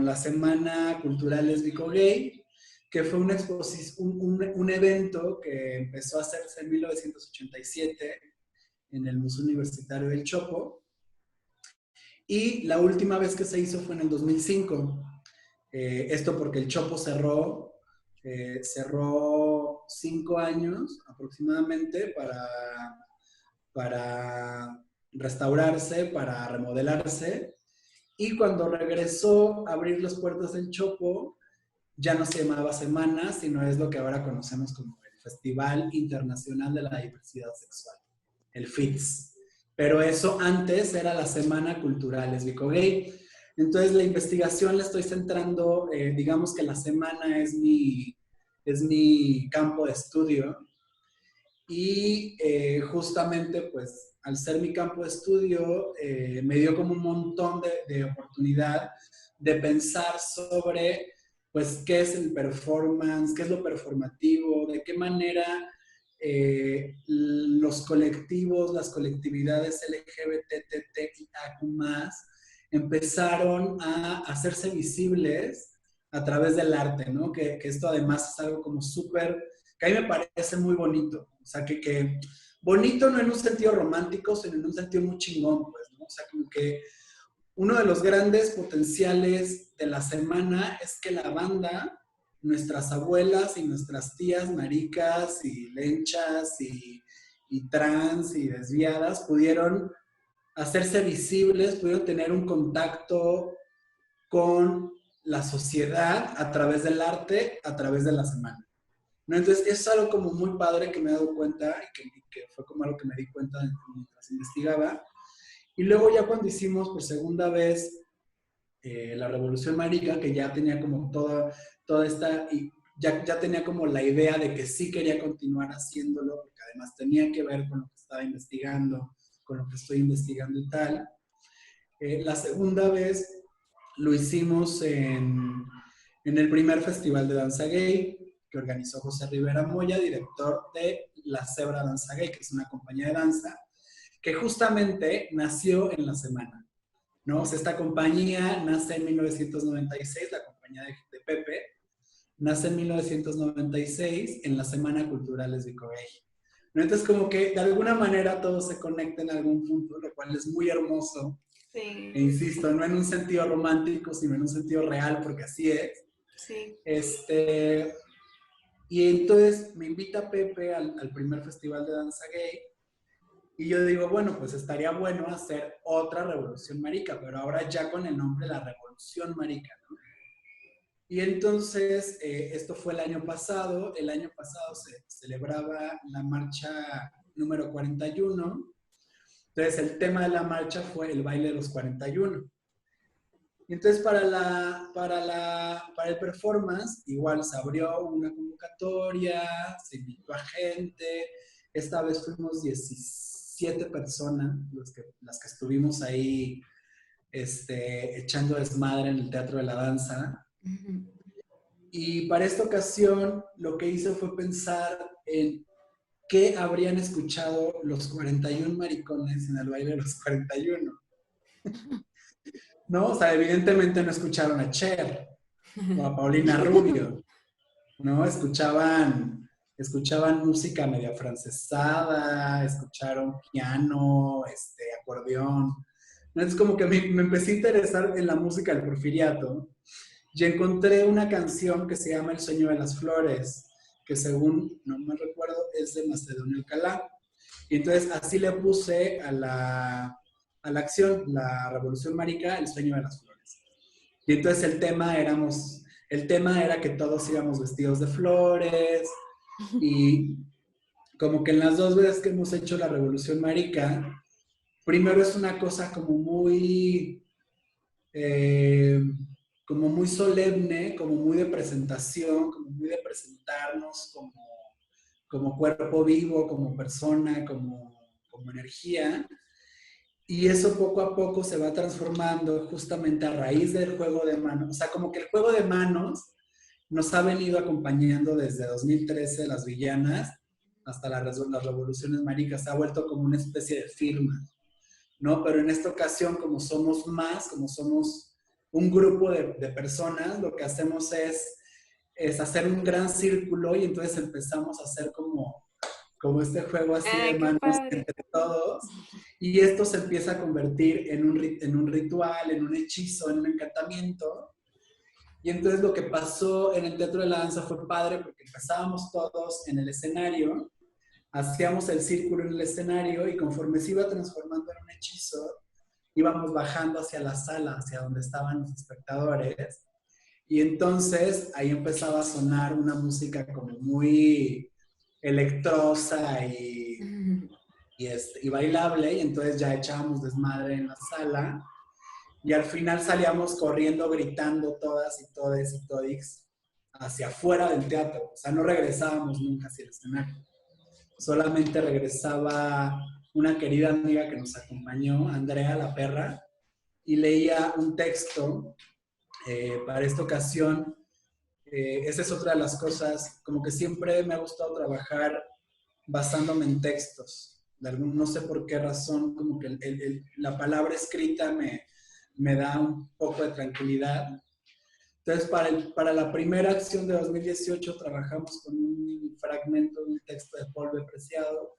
S5: la Semana Cultural Lésbico-Gay, que fue un evento que empezó a hacerse en 1987 en el Museo Universitario del Chopo, y la última vez que se hizo fue en el 2005. Esto porque el Chopo cerró 5 años aproximadamente para restaurarse, para remodelarse, y cuando regresó a abrir las puertas del Chopo, ya no se llamaba Semana, sino es lo que ahora conocemos como el Festival Internacional de la Diversidad Sexual, el FITS. Pero eso antes era la Semana Cultural Lésbico-Gay. Entonces la investigación la estoy centrando, digamos que la semana es mi campo de estudio, y justamente pues al ser mi campo de estudio me dio como un montón de oportunidad de pensar sobre pues qué es el performance, qué es lo performativo, de qué manera los colectivos, las colectividades LGBTTIAQ+, empezaron a hacerse visibles a través del arte, ¿no? Que esto además es algo como súper, que a mí me parece muy bonito. O sea, que bonito no en un sentido romántico, sino en un sentido muy chingón, pues, ¿no? O sea, como que uno de los grandes potenciales de la semana es que la banda, nuestras abuelas y nuestras tías maricas y lenchas y trans y desviadas pudieron hacerse visibles, pudieron tener un contacto con la sociedad a través del arte, a través de la semana, ¿no? Entonces, eso es algo como muy padre que me he dado cuenta y que fue como algo que me di cuenta mientras investigaba. Y luego ya cuando hicimos por segunda vez la Revolución Marica, que ya tenía como toda esta, y ya tenía como la idea de que sí quería continuar haciéndolo, porque además tenía que ver con lo que estaba investigando, con lo que estoy investigando y tal. La segunda vez lo hicimos en el primer festival de danza gay que organizó José Rivera Moya, director de La Zebra Danza Gay, que es una compañía de danza que justamente nació en la semana, ¿no? O sea, esta compañía nace en 1996, la compañía de Pepe, nace en 1996 en la Semana Cultural Lésbico Gay. ¿No? Entonces, como que de alguna manera todo se conecta en algún punto, lo cual es muy hermoso.
S3: Sí.
S5: E insisto, no en un sentido romántico, sino en un sentido real, porque así es.
S3: Sí.
S5: Y entonces me invita Pepe al primer festival de danza gay. Y yo digo, bueno, pues estaría bueno hacer otra Revolución Marica, pero ahora ya con el nombre La Revolución Marica, ¿no? Y entonces, esto fue el año pasado se celebraba la marcha número 41. Entonces, el tema de la marcha fue el baile de los 41. Y entonces, para el performance, igual se abrió una convocatoria, se invitó a gente. Esta vez fuimos 17 personas las que estuvimos ahí echando desmadre en el Teatro de la Danza. Y para esta ocasión lo que hice fue pensar en qué habrían escuchado los 41 maricones en el baile de los 41. ¿No? O sea, evidentemente no escucharon a Cher o a Paulina Rubio, ¿no? Escuchaban música media francesada, escucharon piano, acordeón. Entonces como que me empecé a interesar en la música del Porfiriato y encontré una canción que se llama El Sueño de las Flores, que según, no me recuerdo, es de Macedonio Alcalá. Y entonces así le puse a la acción, la Revolución Marica, El Sueño de las Flores. Y entonces el tema era que todos íbamos vestidos de flores y como que en las dos veces que hemos hecho la Revolución Marica, primero es una cosa como muy solemne, como muy de presentación, como muy de presentarnos como cuerpo vivo, como persona, como energía. Y eso poco a poco se va transformando justamente a raíz del juego de manos. O sea, como que el juego de manos nos ha venido acompañando desde 2013, las villanas, hasta las revoluciones maricas. Se ha vuelto como una especie de firma, ¿no? Pero en esta ocasión, como somos más, como somos un grupo de personas, lo que hacemos es hacer un gran círculo y entonces empezamos a hacer como este juego así de manos entre todos, y esto se empieza a convertir en un ritual, en un hechizo, en un encantamiento. Y entonces lo que pasó en el Teatro de la Danza fue padre porque empezábamos todos en el escenario, hacíamos el círculo en el escenario y conforme se iba transformando en un hechizo, íbamos bajando hacia la sala, hacia donde estaban los espectadores, y entonces ahí empezaba a sonar una música como muy electrosa y bailable, y entonces ya echábamos desmadre en la sala, y al final salíamos corriendo, gritando todas y todes y todix hacia afuera del teatro. O sea, no regresábamos nunca hacia el escenario. Solamente regresaba una querida amiga que nos acompañó, Andrea la perra, y leía un texto. Para esta ocasión, esa es otra de las cosas, como que siempre me ha gustado trabajar basándome en textos. No sé por qué razón, como que la palabra escrita me da un poco de tranquilidad. Entonces, para la primera acción de 2018 trabajamos con un fragmento de un texto de Paul B. Preciado,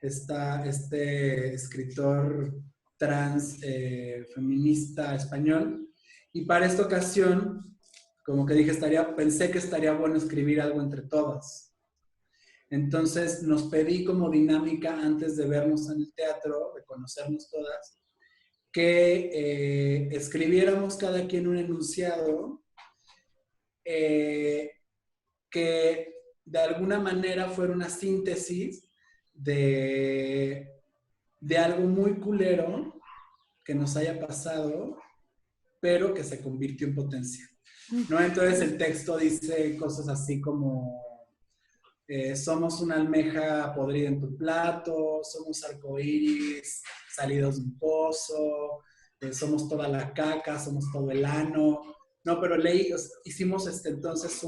S5: este escritor trans feminista español. Y para esta ocasión, como que dije, pensé que estaría bueno escribir algo entre todas. Entonces nos pedí como dinámica antes de vernos en el teatro, de conocernos todas, que escribiéramos cada quien un enunciado que de alguna manera fuera una síntesis de algo muy culero que nos haya pasado, pero que se convirtió en potencia, ¿no? Entonces el texto dice cosas así como somos una almeja podrida en tu plato, somos arcoíris salidos de un pozo, somos toda la caca, somos todo el ano. No, pero hicimos entonces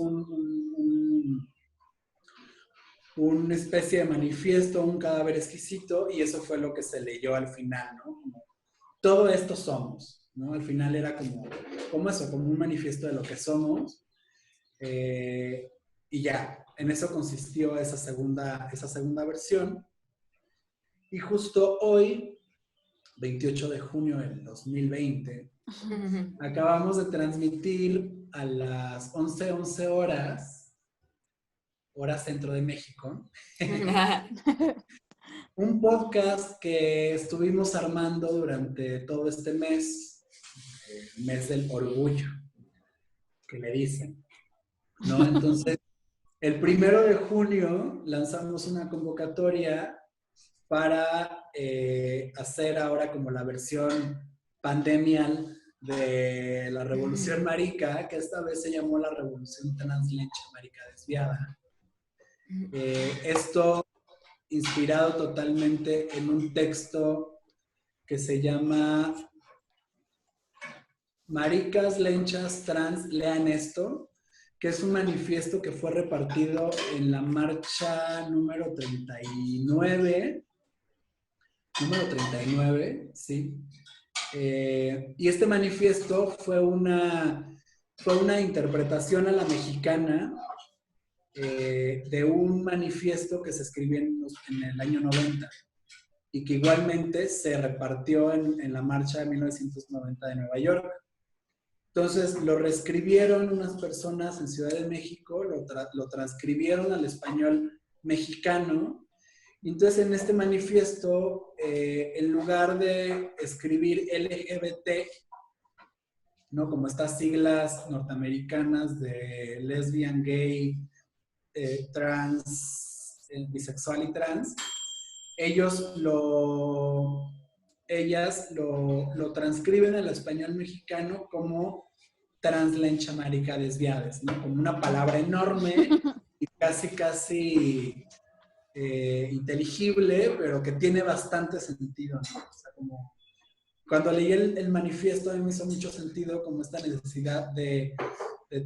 S5: una especie de manifiesto, un cadáver exquisito, y eso fue lo que se leyó al final, ¿no? Como, todo esto somos, ¿no? Al final era como eso, como un manifiesto de lo que somos, y ya, en eso consistió esa segunda versión. Y justo hoy, 28 de junio del 2020, acabamos de transmitir a las 11:11 horas, hora centro de México, un podcast que estuvimos armando durante todo este mes, el mes del orgullo, que le dicen, ¿no? Entonces, el 1 de junio lanzamos una convocatoria para hacer ahora como la versión pandemial de la Revolución Marica, que esta vez se llamó la Revolución Translencha Marica Desviada. Esto inspirado totalmente en un texto que se llama Maricas, lenchas, trans, lean esto, que es un manifiesto que fue repartido en la marcha número 39, sí. Y este manifiesto fue una interpretación a la mexicana de un manifiesto que se escribió en el año 90 y que igualmente se repartió en la marcha de 1990 de Nueva York. Entonces lo reescribieron unas personas en Ciudad de México, lo transcribieron al español mexicano. Entonces en este manifiesto, en lugar de escribir LGBT, ¿no? Como estas siglas norteamericanas de lesbian, gay, trans, bisexual y trans, ellas lo transcriben al español mexicano como translencha marica desviades, ¿no? Como una palabra enorme y casi inteligible, pero que tiene bastante sentido, ¿no? O sea, como cuando leí el manifiesto a mí me hizo mucho sentido como esta necesidad de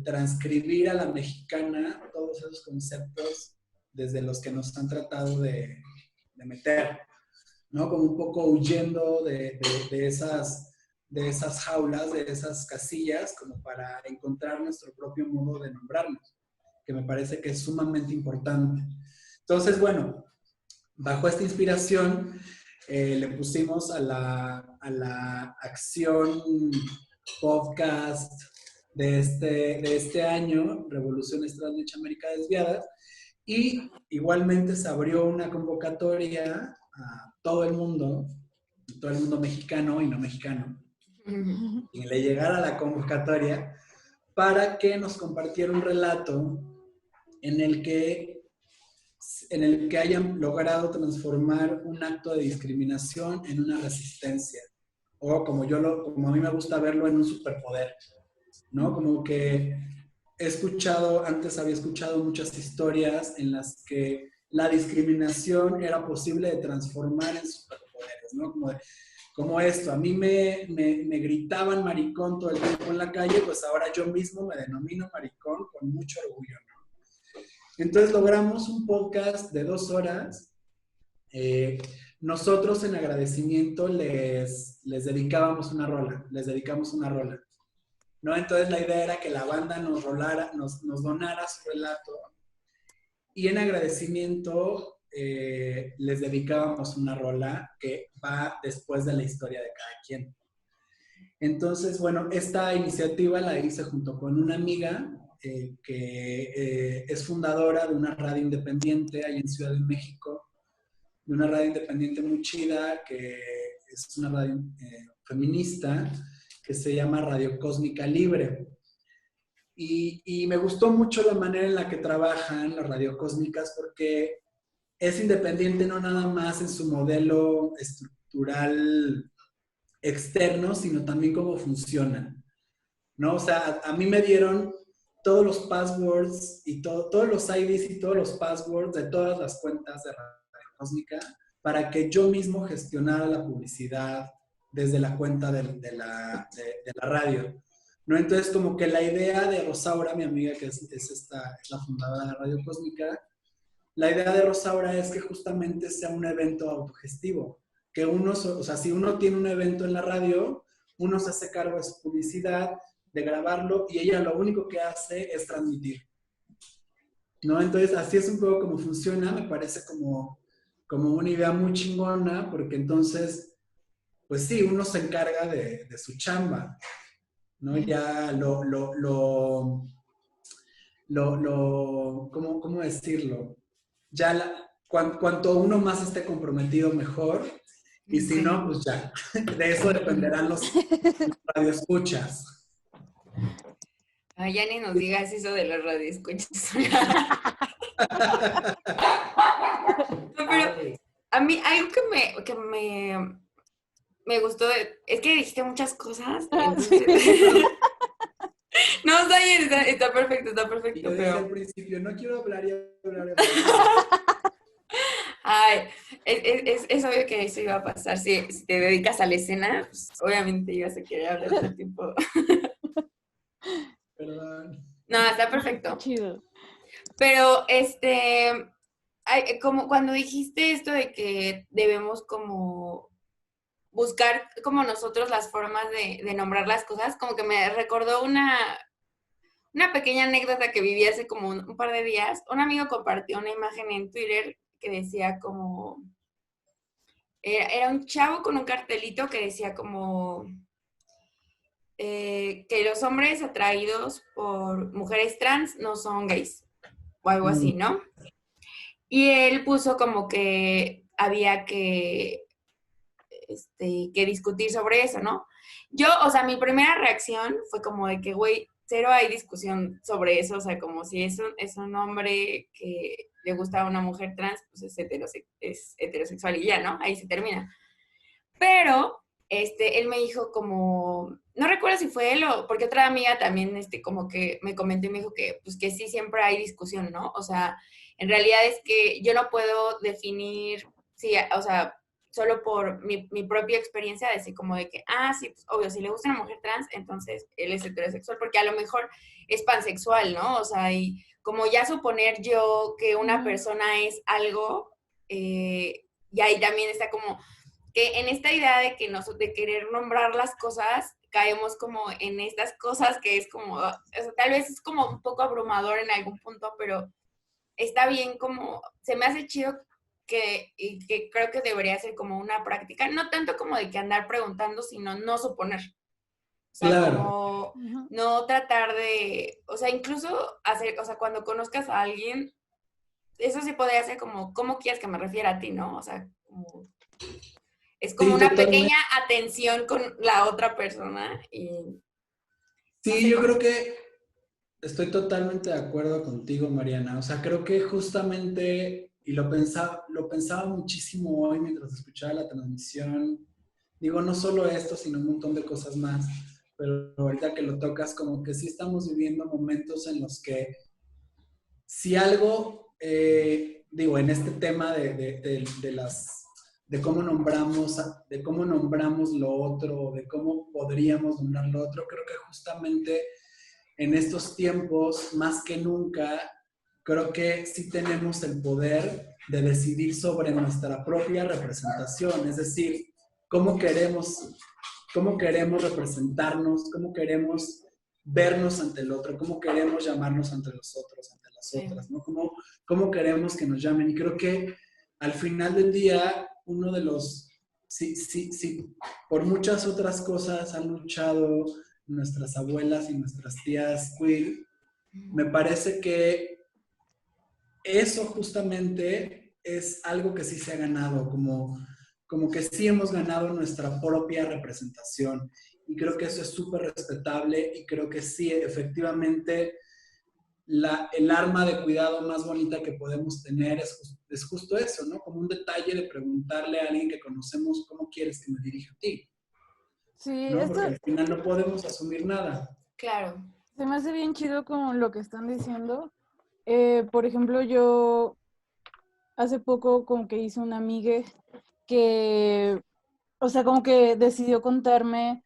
S5: transcribir a la mexicana todos esos conceptos desde los que nos han tratado de meter, ¿no? Como un poco huyendo de esas jaulas, de esas casillas, como para encontrar nuestro propio modo de nombrarnos, que me parece que es sumamente importante. Entonces, bueno, bajo esta inspiración, le pusimos a la acción podcast de este año, Revoluciones Translencha América Desviadas, y igualmente se abrió una convocatoria a todo el mundo mexicano y no mexicano, y le llegara la convocatoria para que nos compartiera un relato en el que hayan logrado transformar un acto de discriminación en una resistencia, o como a mí me gusta verlo, en un superpoder, ¿no? Como que antes había escuchado muchas historias en las que la discriminación era posible de transformar en superpoderes, ¿no? Como esto, a mí me gritaban maricón todo el tiempo en la calle, pues ahora yo mismo me denomino maricón con mucho orgullo, ¿no? Entonces logramos un podcast de 2 horas. Nosotros en agradecimiento les dedicamos una rola, ¿no? Entonces la idea era que la banda nos donara su relato, y en agradecimiento les dedicábamos una rola que va después de la historia de cada quien. Entonces, bueno, esta iniciativa la hice junto con una amiga que es fundadora de una radio independiente ahí en Ciudad de México, de una radio independiente muy chida, que es una radio feminista, que se llama Radio Cósmica Libre. Y me gustó mucho la manera en la que trabajan las radiocósmicas porque es independiente no nada más en su modelo estructural externo, sino también cómo funcionan, ¿no? O sea, a mí me dieron todos los passwords y todos los IDs y todos los passwords de todas las cuentas de Radio Cósmica para que yo mismo gestionara la publicidad desde la cuenta de la radio, ¿no? Entonces, como que la idea de Rosaura, mi amiga, que es la fundadora de Radio Cósmica, la idea de Rosaura es que justamente sea un evento autogestivo, que uno, o sea, si uno tiene un evento en la radio, uno se hace cargo de su publicidad, de grabarlo, y ella lo único que hace es transmitir, ¿no? Entonces, así es un poco como funciona, me parece como una idea muy chingona, porque entonces, pues sí, uno se encarga de su chamba, ¿no? Ya ¿cómo decirlo? Ya cuanto uno más esté comprometido, mejor, y si no, pues ya, de eso dependerán los radioescuchas.
S3: Ya ni nos digas eso de los radioescuchas. No, pero a mí algo que me gustó, es que dijiste muchas cosas. Entonces... No, está bien, está perfecto,
S5: Y yo dije al principio, no quiero hablar y hablar.
S3: Ay, es obvio que eso iba a pasar. Si te dedicas a la escena, pues, obviamente ibas a querer hablar todo el tiempo.
S5: Perdón.
S3: No, está perfecto.
S4: Chido.
S3: Pero, como cuando dijiste esto de que debemos como buscar como nosotros las formas de nombrar las cosas, como que me recordó una pequeña anécdota que viví hace como un par de días. Un amigo compartió una imagen en Twitter que decía como... Era un chavo con un cartelito que decía como... que los hombres atraídos por mujeres trans no son gays, o algo así, ¿no? Y él puso como que había que discutir sobre eso, ¿no? Yo, o sea, mi primera reacción fue como de que, güey, cero hay discusión sobre eso, o sea, como si es un hombre que le gusta a una mujer trans, pues es heterosexual y ya, ¿no? Ahí se termina. Pero, él me dijo como, no recuerdo si fue él o, porque otra amiga también, como que me comentó y me dijo que, pues que sí siempre hay discusión, ¿no? O sea, en realidad es que yo no puedo definir, sí, o sea, solo por mi propia experiencia, decir como de que, sí, pues obvio, si le gusta una mujer trans, entonces él es heterosexual, porque a lo mejor es pansexual, ¿no? O sea, y como ya suponer yo que una persona es algo, y ahí también está como que en esta idea de que de querer nombrar las cosas, caemos como en estas cosas que es como, o sea, tal vez es como un poco abrumador en algún punto, pero está bien como, se me hace chido y que creo que debería ser como una práctica, no tanto como de que andar preguntando, sino no suponer. O sea,
S5: claro.
S3: Como no tratar de, o sea, incluso hacer, o sea, cuando conozcas a alguien, eso sí podría ser como, ¿cómo quieres que me refiera a ti, no? O sea, como... Es como
S5: Sí,
S3: una
S5: totalmente.
S3: pequeña atención con la otra persona. Y
S5: sí,
S3: no sé
S5: yo
S3: cómo.
S5: creo que estoy totalmente de acuerdo contigo, Mariana. O sea, creo que justamente, y lo pensaba muchísimo hoy mientras escuchaba la transmisión, digo, no solo esto, sino un montón de cosas más, pero ahorita que lo tocas, como que sí estamos viviendo momentos en los que si algo, digo, en este tema de cómo nombramos lo otro, de cómo podríamos nombrar lo otro, creo que justamente en estos tiempos, más que nunca, creo que sí tenemos el poder de decidir sobre nuestra propia representación, es decir, cómo queremos representarnos, cómo queremos vernos ante el otro, cómo queremos llamarnos ante los otros, ante las otras, ¿no? Cómo queremos que nos llamen. Y creo que al final del día, uno de los... Sí, por muchas otras cosas han luchado nuestras abuelas y nuestras tías queer, me parece que eso justamente es algo que sí se ha ganado, como que sí hemos ganado nuestra propia representación. y creo que eso es súper respetable y creo que sí, efectivamente, el arma de cuidado más bonita que podemos tener es justo eso, ¿no? Como un detalle de preguntarle a alguien que conocemos cómo quieres que me dirija a ti,
S4: Sí,
S5: ¿no?
S4: esto
S5: Porque al final no podemos asumir nada.
S3: Claro.
S4: se me hace bien chido con lo que están diciendo. Por ejemplo, yo hace poco como que hice una amiga que, o sea, como que decidió contarme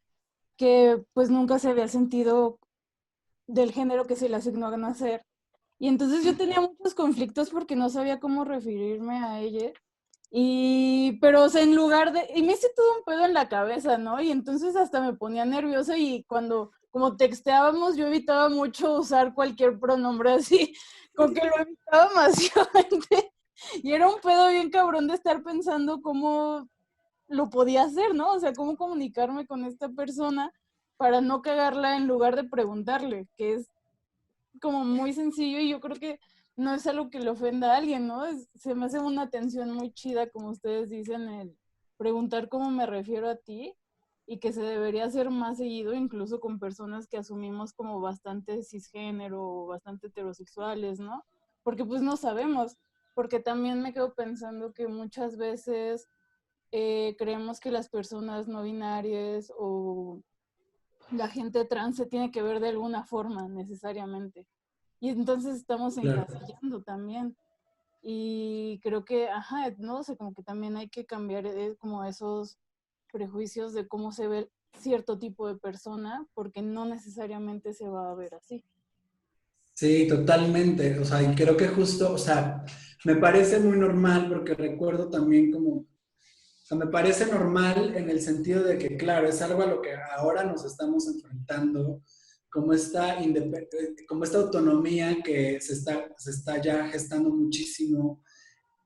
S4: que pues nunca se había sentido del género que se le asignó a nacer. Y entonces yo tenía muchos conflictos porque no sabía cómo referirme a ella. Pero, o sea, en lugar de, y me hice todo un pedo en la cabeza, ¿no? Y entonces hasta me ponía nerviosa y cuando, como texteábamos, yo evitaba mucho usar cualquier pronombre así, como que lo evitaba masivamente. Y era un pedo bien cabrón de estar pensando cómo lo podía hacer, ¿no? O sea, cómo comunicarme con esta persona para no cagarla en lugar de preguntarle, que es como muy sencillo y yo creo que no es algo que le ofenda a alguien, ¿no? Se me hace una atención muy chida, como ustedes dicen, el preguntar cómo me refiero a ti y que se debería hacer más seguido, incluso con personas que asumimos como bastante cisgénero o bastante heterosexuales, ¿no? Porque pues no sabemos, porque también me quedo pensando que muchas veces creemos que las personas no binarias o la gente trans se tiene que ver de alguna forma necesariamente. Y entonces estamos
S5: Claro.
S4: encasillando también. Y creo que, ajá, no sé, como que también hay que cambiar como esos prejuicios de cómo se ve cierto tipo de persona, porque no necesariamente se va a ver así.
S5: Sí, totalmente. O sea, y creo que justo, o sea, me parece muy normal porque recuerdo también como, o sea, me parece normal en el sentido de que, claro, es algo a lo que ahora nos estamos enfrentando, como esta autonomía que se está ya gestando muchísimo,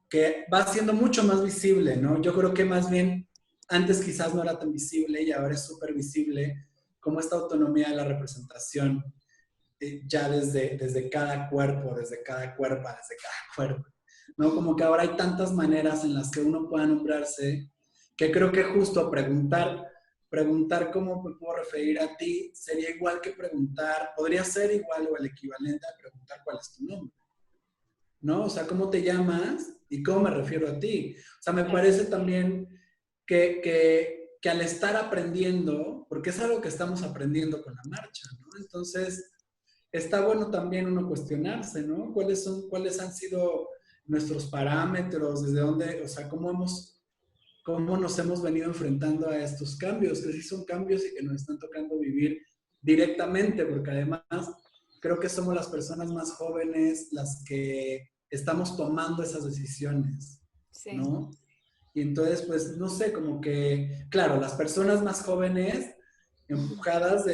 S5: que va siendo mucho más visible, ¿no? Yo creo que más bien antes quizás no era tan visible y ahora es súper visible como esta autonomía de la representación ya desde cada cuerpo, desde cada cuerpa, desde cada cuerpo, ¿no? Como que ahora hay tantas maneras en las que uno pueda nombrarse, que creo que justo preguntar cómo me puedo referir a ti sería igual que preguntar, podría ser igual o el equivalente a preguntar cuál es tu nombre, ¿no? O sea, ¿cómo te llamas y cómo me refiero a ti? O sea, me parece también que al estar aprendiendo, porque es algo que estamos aprendiendo con la marcha, ¿no? Entonces, está bueno también uno cuestionarse, ¿no? ¿Cuáles han sido nuestros parámetros? ¿Desde dónde, o sea, cómo nos hemos venido enfrentando a estos cambios? Que sí son cambios y que nos están tocando vivir directamente, porque además creo que somos las personas más jóvenes las que estamos tomando esas decisiones,
S3: Sí.
S5: ¿no? Y entonces, pues, no sé, como que, claro, las personas más jóvenes empujadas,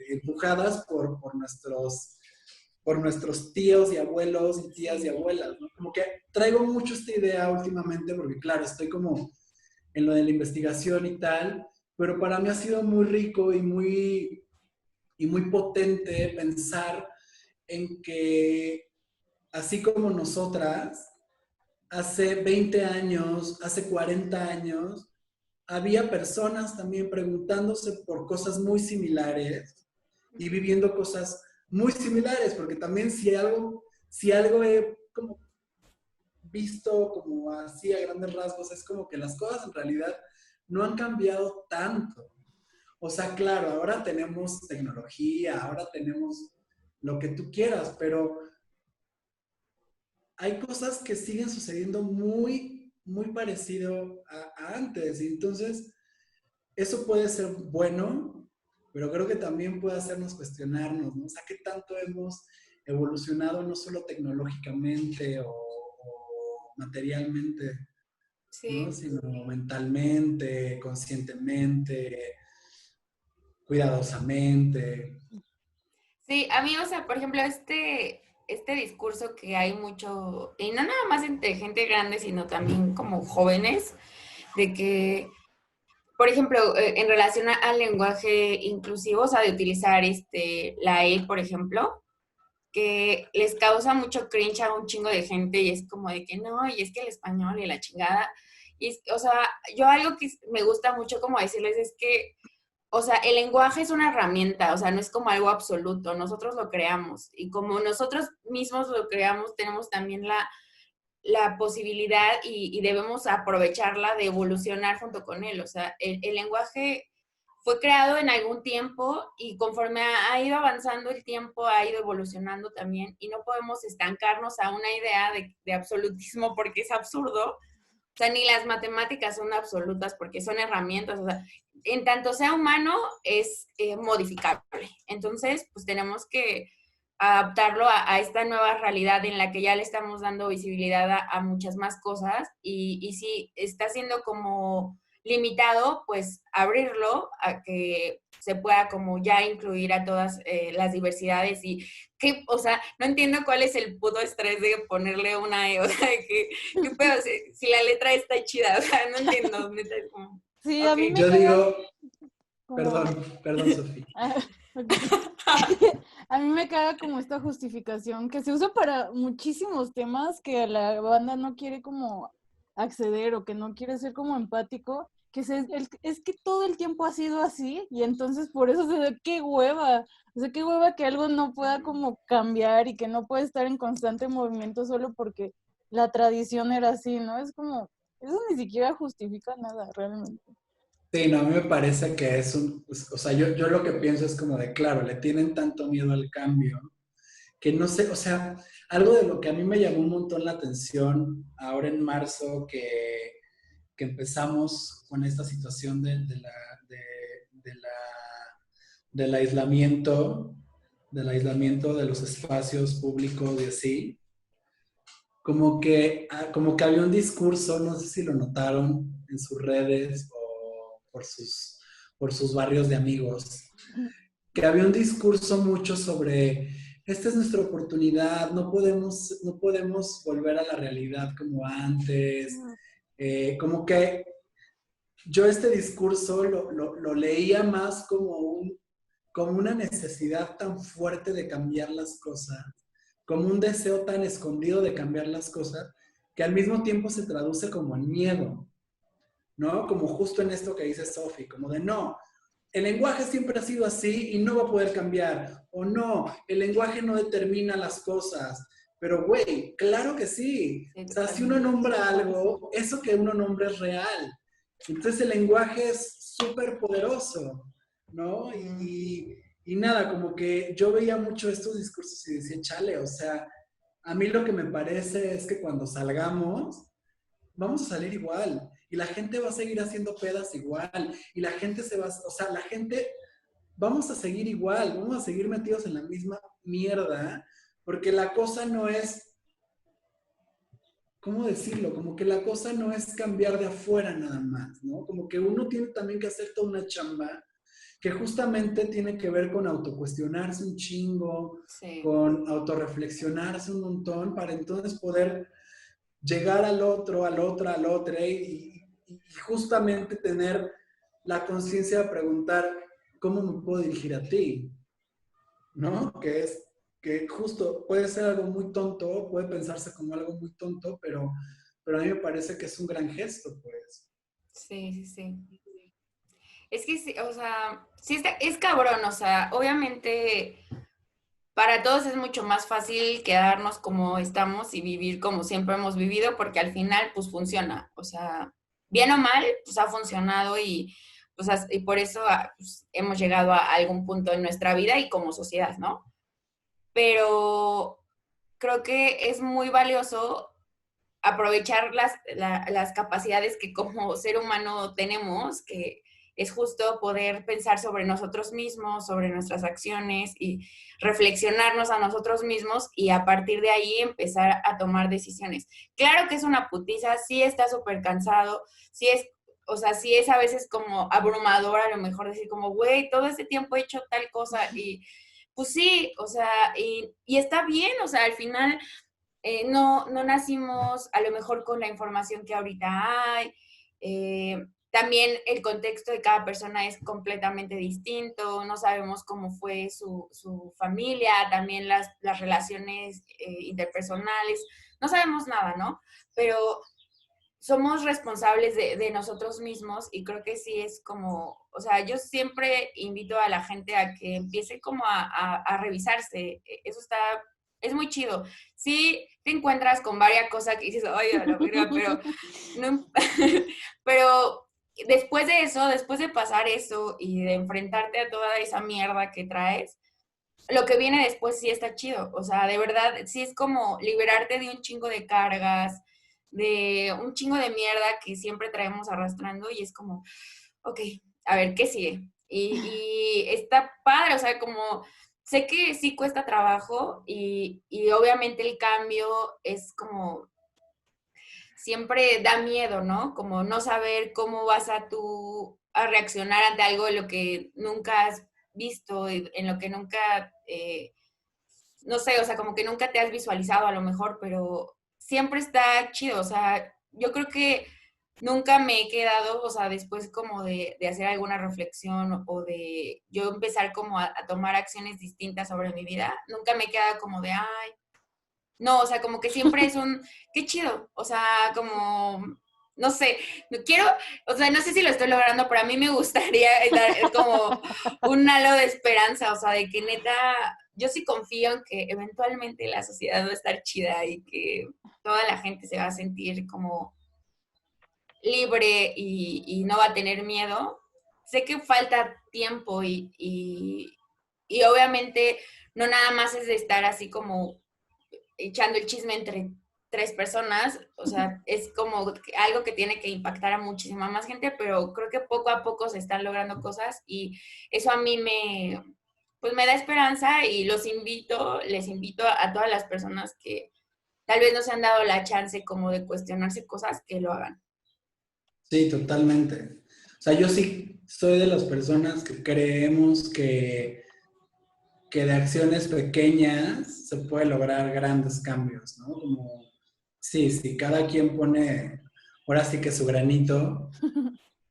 S5: empujadas por nuestros tíos y abuelos y tías y abuelas, ¿no? Como que traigo mucho esta idea últimamente porque, claro, estoy como en lo de la investigación y tal, pero para mí ha sido muy rico y muy potente pensar en que, así como nosotras, hace 20 años, hace 40 años, había personas también preguntándose por cosas muy similares y viviendo cosas muy similares, porque también si algo he como visto como así a grandes rasgos, es como que las cosas en realidad no han cambiado tanto. O sea, claro, ahora tenemos tecnología, ahora tenemos lo que tú quieras, pero hay cosas que siguen sucediendo muy parecido a antes. Y entonces, eso puede ser bueno, pero creo que también puede hacernos cuestionarnos, ¿no? O sea, ¿qué tanto hemos evolucionado no solo tecnológicamente o materialmente, ¿no?
S3: Sí.
S5: Sino mentalmente, conscientemente, cuidadosamente.
S3: Sí, a mí, o sea, por ejemplo, este discurso que hay mucho, y no nada más entre gente grande, sino también como jóvenes, de que, por ejemplo, en relación al lenguaje inclusivo, o sea, de utilizar la él, por ejemplo, que les causa mucho cringe a un chingo de gente y es como de que no, y es que el español y la chingada. Y, o sea, yo algo que me gusta mucho como decirles es que o sea, el lenguaje es una herramienta, o sea, no es como algo absoluto, nosotros lo creamos y como nosotros mismos lo creamos, tenemos también la posibilidad y debemos aprovecharla de evolucionar junto con él. O sea, el lenguaje fue creado en algún tiempo y conforme ha ido avanzando el tiempo, ha ido evolucionando también y no podemos estancarnos a una idea de absolutismo porque es absurdo. O sea, ni las matemáticas son absolutas porque son herramientas. O sea, en tanto sea humano, es modificable. Entonces, pues tenemos que adaptarlo a esta nueva realidad en la que ya le estamos dando visibilidad a muchas más cosas y si está siendo como limitado, pues abrirlo a que se pueda como ya incluir a todas las diversidades y que, o sea, no entiendo cuál es el puto estrés de ponerle una E, o sea, que pedo, si la letra está chida, o sea, no entiendo, neta, es como,
S2: Sí, a mí
S3: ok.
S2: me
S5: Yo
S2: caga
S5: digo,
S2: como...
S5: perdón, Sofía.
S4: Ah, ok. A mí me caga como esta justificación que se usa para muchísimos temas que la banda no quiere como acceder o que no quiere ser como empático, es que todo el tiempo ha sido así y entonces por eso se ve qué hueva, o sea, qué hueva que algo no pueda como cambiar y que no puede estar en constante movimiento solo porque la tradición era así, ¿no? Es como, eso ni siquiera justifica nada realmente.
S5: Sí, no, a mí me parece que es o sea, yo lo que pienso es como de, claro, le tienen tanto miedo al cambio, que no sé, o sea, algo de lo que a mí me llamó un montón la atención ahora en marzo, que empezamos con esta situación de la, del aislamiento de los espacios públicos y así, como que había un discurso, no sé si lo notaron en sus redes o por sus barrios de amigos, que había un discurso mucho sobre, esta es nuestra oportunidad, no podemos volver a la realidad como antes, como que yo este discurso lo leía más como, como una necesidad tan fuerte de cambiar las cosas, como un deseo tan escondido de cambiar las cosas, que al mismo tiempo se traduce como en miedo, ¿no? Como justo en esto que dice Sophie, como de no, el lenguaje siempre ha sido así y no va a poder cambiar, o no, el lenguaje no determina las cosas, pero güey, claro que sí,
S3: Sí,
S5: o sea, si uno nombra algo, eso que uno nombra es real, entonces el lenguaje es súper poderoso, ¿no? Y nada, como que yo veía mucho estos discursos y decía, chale, o sea, a mí lo que me parece es que cuando salgamos, vamos a salir igual. Y la gente va a seguir haciendo pedas igual. Y la gente o sea, la gente, vamos a seguir igual, vamos a seguir metidos en la misma mierda, porque la cosa no es, ¿cómo decirlo? Como que la cosa no es cambiar de afuera nada más, ¿no? Como que uno tiene también que hacer toda una chamba que justamente tiene que ver con autocuestionarse un chingo,
S3: Sí.
S5: con autorreflexionarse un montón, para entonces poder llegar al otro, al otro, y justamente tener la conciencia de preguntar, ¿cómo me puedo dirigir a ti? ¿No? Que justo puede ser algo muy tonto, puede pensarse como algo muy tonto, pero a mí me parece que es un gran gesto, pues.
S3: Sí, sí, sí. Es que, sí, o sea, sí es cabrón, o sea, obviamente para todos es mucho más fácil quedarnos como estamos y vivir como siempre hemos vivido, porque al final, pues funciona, o sea, bien o mal, pues ha funcionado y, pues, y por eso pues, hemos llegado a algún punto en nuestra vida y como sociedad, ¿no? Pero creo que es muy valioso aprovechar las capacidades que como ser humano tenemos, que es justo poder pensar sobre nosotros mismos, sobre nuestras acciones y reflexionarnos a nosotros mismos y a partir de ahí empezar a tomar decisiones. Claro que es una putiza, sí está súper cansado, sí es, o sea, sí es a veces como abrumador a lo mejor decir como, güey, todo este tiempo he hecho tal cosa y pues sí, o sea, y está bien, o sea, al final no nacimos a lo mejor con la información que ahorita hay. También el contexto de cada persona es completamente distinto, no sabemos cómo fue su familia, también las relaciones interpersonales, no sabemos nada, ¿no? Pero somos responsables de nosotros mismos y creo que sí es como, o sea, yo siempre invito a la gente a que empiece como a revisarse. Eso es muy chido. Sí te encuentras con varias cosas que dices, ay, a la verga, pero, no, pero después de eso, después de pasar eso y de enfrentarte a toda esa mierda que traes, lo que viene después sí está chido. O sea, de verdad, sí es como liberarte de un chingo de cargas, de un chingo de mierda que siempre traemos arrastrando y es como, ok, a ver, ¿qué sigue? Y está padre, o sea, como sé que sí cuesta trabajo y obviamente el cambio es como, siempre da miedo, ¿no? Como no saber cómo vas a tú a reaccionar ante algo de lo que nunca has visto, en lo que nunca, no sé, o sea, como que nunca te has visualizado a lo mejor, pero siempre está chido, o sea, yo creo que nunca me he quedado, o sea, después como de hacer alguna reflexión o de yo empezar como a tomar acciones distintas sobre mi vida, nunca me he quedado como de, ay, no, o sea, como que siempre es un, qué chido, o sea, como, no sé, no quiero, o sea, no sé si lo estoy logrando, pero a mí me gustaría dar como un halo de esperanza, o sea, de que neta, yo sí confío en que eventualmente la sociedad va a estar chida y que toda la gente se va a sentir como libre y no va a tener miedo. Sé que falta tiempo y obviamente no nada más es de estar así como echando el chisme entre tres personas, o sea, es como algo que tiene que impactar a muchísima más gente, pero creo que poco a poco se están logrando cosas y eso a mí pues me da esperanza y les invito a todas las personas que tal vez no se han dado la chance como de cuestionarse cosas, que lo hagan.
S5: Sí, totalmente. O sea, yo sí soy de las personas que creemos que de acciones pequeñas se puede lograr grandes cambios, ¿no? Como, sí, si cada quien pone, ahora sí que su granito,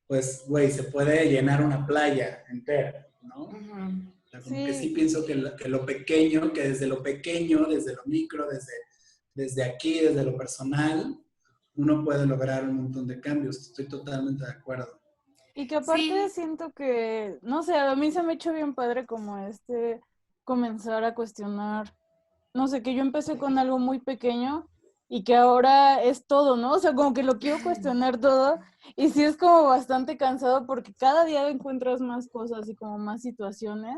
S5: pues, güey, se puede llenar una playa entera, ¿no? O
S3: Ujú.
S5: sea, como que sí
S4: Sí,
S5: pienso que lo pequeño, que desde lo pequeño, desde lo micro, desde aquí, desde lo personal, uno puede lograr un montón de cambios. Estoy totalmente de acuerdo.
S4: y que aparte
S3: Sí,
S4: siento que, no sé, a mí se me ha hecho bien padre como comenzar a cuestionar, no sé, que yo empecé con algo muy pequeño y que ahora es todo, ¿no? O sea, como que lo quiero cuestionar todo y sí es como bastante cansado porque cada día encuentras más cosas y como más situaciones,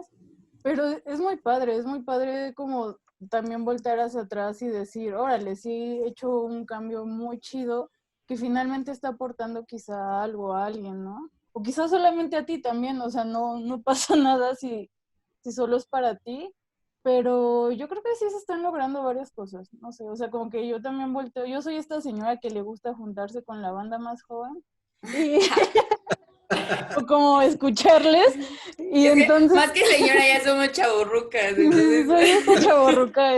S4: pero es muy padre como también voltear hacia atrás y decir, órale, sí he hecho un cambio muy chido que finalmente está aportando quizá algo a alguien, ¿no? O quizá solamente a ti también, o sea, no pasa nada si solo es para ti, pero yo creo que sí se están logrando varias cosas, no sé, o sea, como que yo también volteo, yo soy esta señora que le gusta juntarse con la banda más joven y o como escucharles y
S3: es que
S4: entonces
S3: más que señora ya somos chavorrucas,
S4: sí,
S3: entonces...
S4: soy esta chavorruca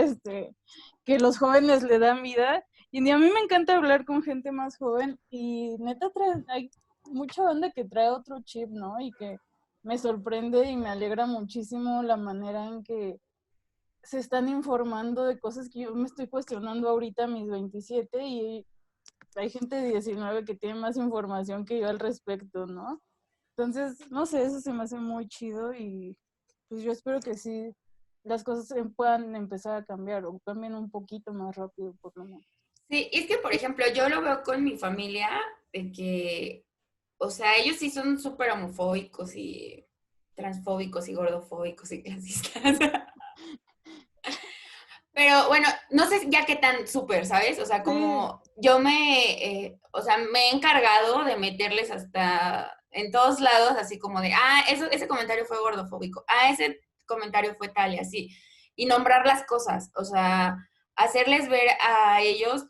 S4: que los jóvenes le dan vida y a mí me encanta hablar con gente más joven y neta hay mucha banda que trae otro chip, ¿no? Y que me sorprende y me alegra muchísimo la manera en que se están informando de cosas que yo me estoy cuestionando ahorita a mis 27 y hay gente de 19 que tiene más información que yo al respecto, ¿no? Entonces, no sé, eso se me hace muy chido y pues yo espero que sí las cosas puedan empezar a cambiar o cambien un poquito más rápido por lo menos.
S3: Sí, es que, por ejemplo, yo lo veo con mi familia, de que, o sea, ellos sí son súper homofóbicos y transfóbicos y gordofóbicos y clasistas. Pero bueno, no sé ya qué tan súper, ¿sabes? O sea,
S4: Sí,
S3: como yo o sea, me he encargado de meterles hasta en todos lados, así como de, ese comentario fue gordofóbico, ese comentario fue tal y así. Y nombrar las cosas, o sea, hacerles ver a ellos,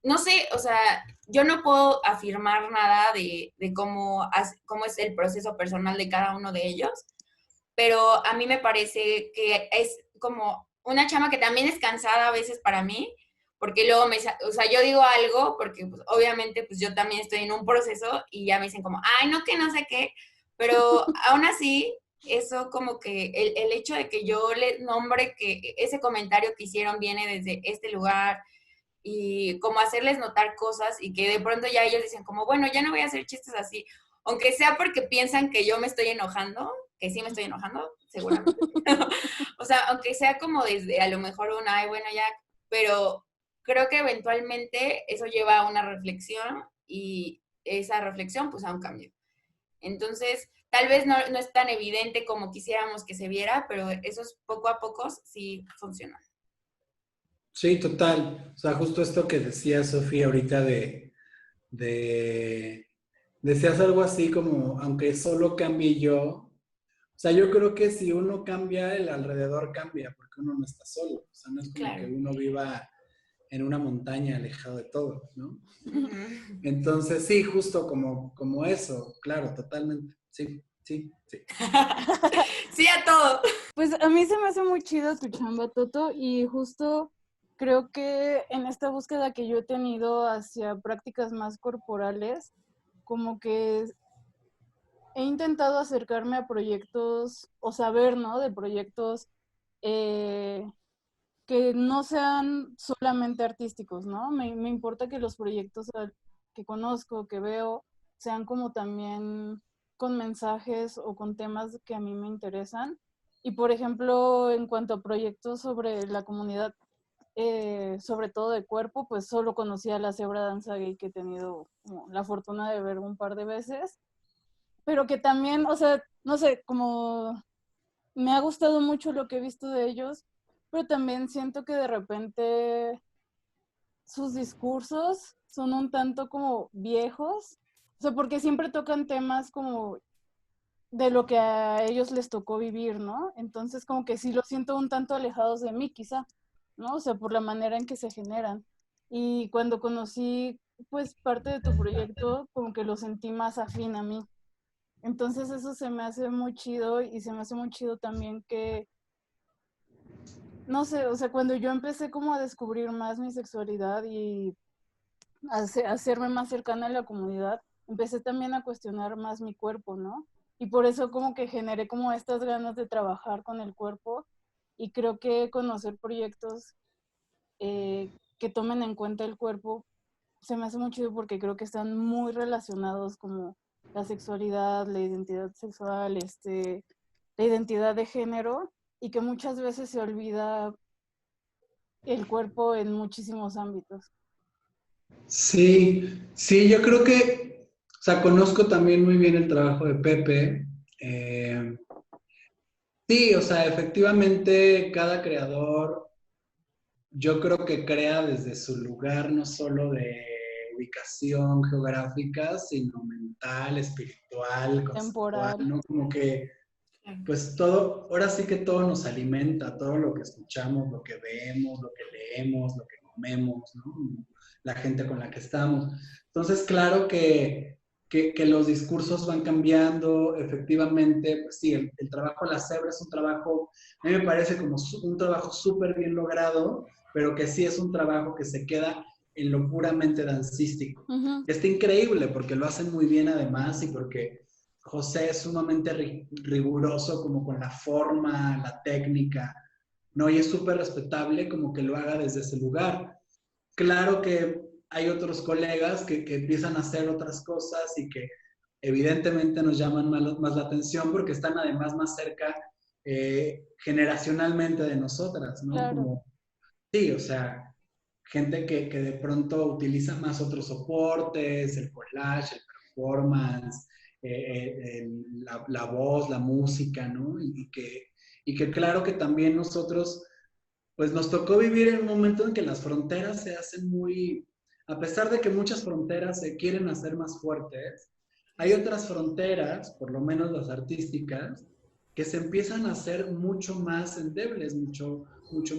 S3: no sé, o sea, yo no puedo afirmar nada de cómo es el proceso personal de cada uno de ellos, pero a mí me parece que es como una chama que también es cansada a veces para mí, porque luego o sea, yo digo algo, porque pues, obviamente pues yo también estoy en un proceso y ya me dicen como, ay, no, que no sé qué, pero aún así, eso como que el hecho de que yo le nombre que ese comentario que hicieron viene desde este lugar y como hacerles notar cosas y que de pronto ya ellos dicen como, bueno, ya no voy a hacer chistes así, aunque sea porque piensan que yo me estoy enojando, que sí me estoy enojando, seguramente. O sea, aunque sea como desde a lo mejor una, ay, bueno, ya, pero creo que eventualmente eso lleva a una reflexión y esa reflexión pues a un cambio. Entonces, tal vez no es tan evidente como quisiéramos que se viera, pero esos poco a poco sí funcionan.
S5: Sí, total. O sea, justo esto que decía Sofía ahorita de decías algo así como, aunque solo cambie yo, o sea, yo creo que si uno cambia, el alrededor cambia, porque uno no está solo. O sea, no es como que
S3: Claro.
S5: uno viva en una montaña alejado de todo, ¿no?
S3: Ujú.
S5: Entonces, sí, justo como eso, claro, totalmente. Sí, sí, sí.
S3: Sí a todo.
S4: Pues a mí se me hace muy chido tu chamba, Toto, y justo creo que en esta búsqueda que yo he tenido hacia prácticas más corporales, como que he intentado acercarme a proyectos o saber, ¿no? De proyectos eh, que no sean solamente artísticos, ¿no? Me importa que los proyectos que conozco, que veo, sean como también con mensajes o con temas que a mí me interesan. Y por ejemplo, en cuanto a proyectos sobre la comunidad, sobre todo de cuerpo, pues solo conocía la Zebra Danza Gay que he tenido como la fortuna de ver un par de veces, pero que también, o sea, no sé, como me ha gustado mucho lo que he visto de ellos, pero también siento que de repente sus discursos son un tanto como viejos, o sea, porque siempre tocan temas como de lo que a ellos les tocó vivir, ¿no? Entonces como que sí los siento un tanto alejados de mí, quizá, ¿no? O sea, por la manera en que se generan. Y cuando conocí, pues, parte de tu proyecto, como que lo sentí más afín a mí. Entonces eso se me hace muy chido y se me hace muy chido también que, no sé, o sea, cuando yo empecé como a descubrir más mi sexualidad y hacerme más cercana a la comunidad, empecé también a cuestionar más mi cuerpo, ¿no? Y por eso como que generé como estas ganas de trabajar con el cuerpo y creo que conocer proyectos que tomen en cuenta el cuerpo se me hace muy chido porque creo que están muy relacionados como la sexualidad, la identidad sexual, la identidad de género y que muchas veces se olvida el cuerpo en muchísimos ámbitos.
S5: Sí, sí, yo creo que, o sea, conozco también muy bien el trabajo de Pepe. Eh, sí, o sea, efectivamente, cada creador, yo creo que crea desde su lugar, no solo de ubicación geográfica, sino mental, espiritual, conceptual,
S4: Temporal.
S5: ¿no? Como que, pues todo, ahora sí que todo nos alimenta, todo lo que escuchamos, lo que vemos, lo que leemos, lo que comemos, ¿no? La gente con la que estamos. Entonces, claro que los discursos van cambiando, efectivamente, pues sí, el trabajo de la cebra es un trabajo, a mí me parece como un trabajo súper bien logrado, pero que sí es un trabajo que se queda en lo puramente dancístico.
S4: Uh-huh.
S5: Está increíble porque lo hacen muy bien además y porque José es sumamente riguroso como con la forma, la técnica, ¿no? Y es súper respetable como que lo haga desde ese lugar. Claro que hay otros colegas que empiezan a hacer otras cosas y que evidentemente nos llaman más la atención porque están además más cerca generacionalmente de nosotras, ¿no?
S4: Claro.
S5: Como, sí, o sea, gente que de pronto utiliza más otros soportes, el collage, el performance, la voz, la música, ¿no? Y que claro que también nosotros, pues nos tocó vivir en un momento en que las fronteras se hacen muy, a pesar de que muchas fronteras se quieren hacer más fuertes, hay otras fronteras, por lo menos las artísticas, que se empiezan a hacer mucho más endebles, mucho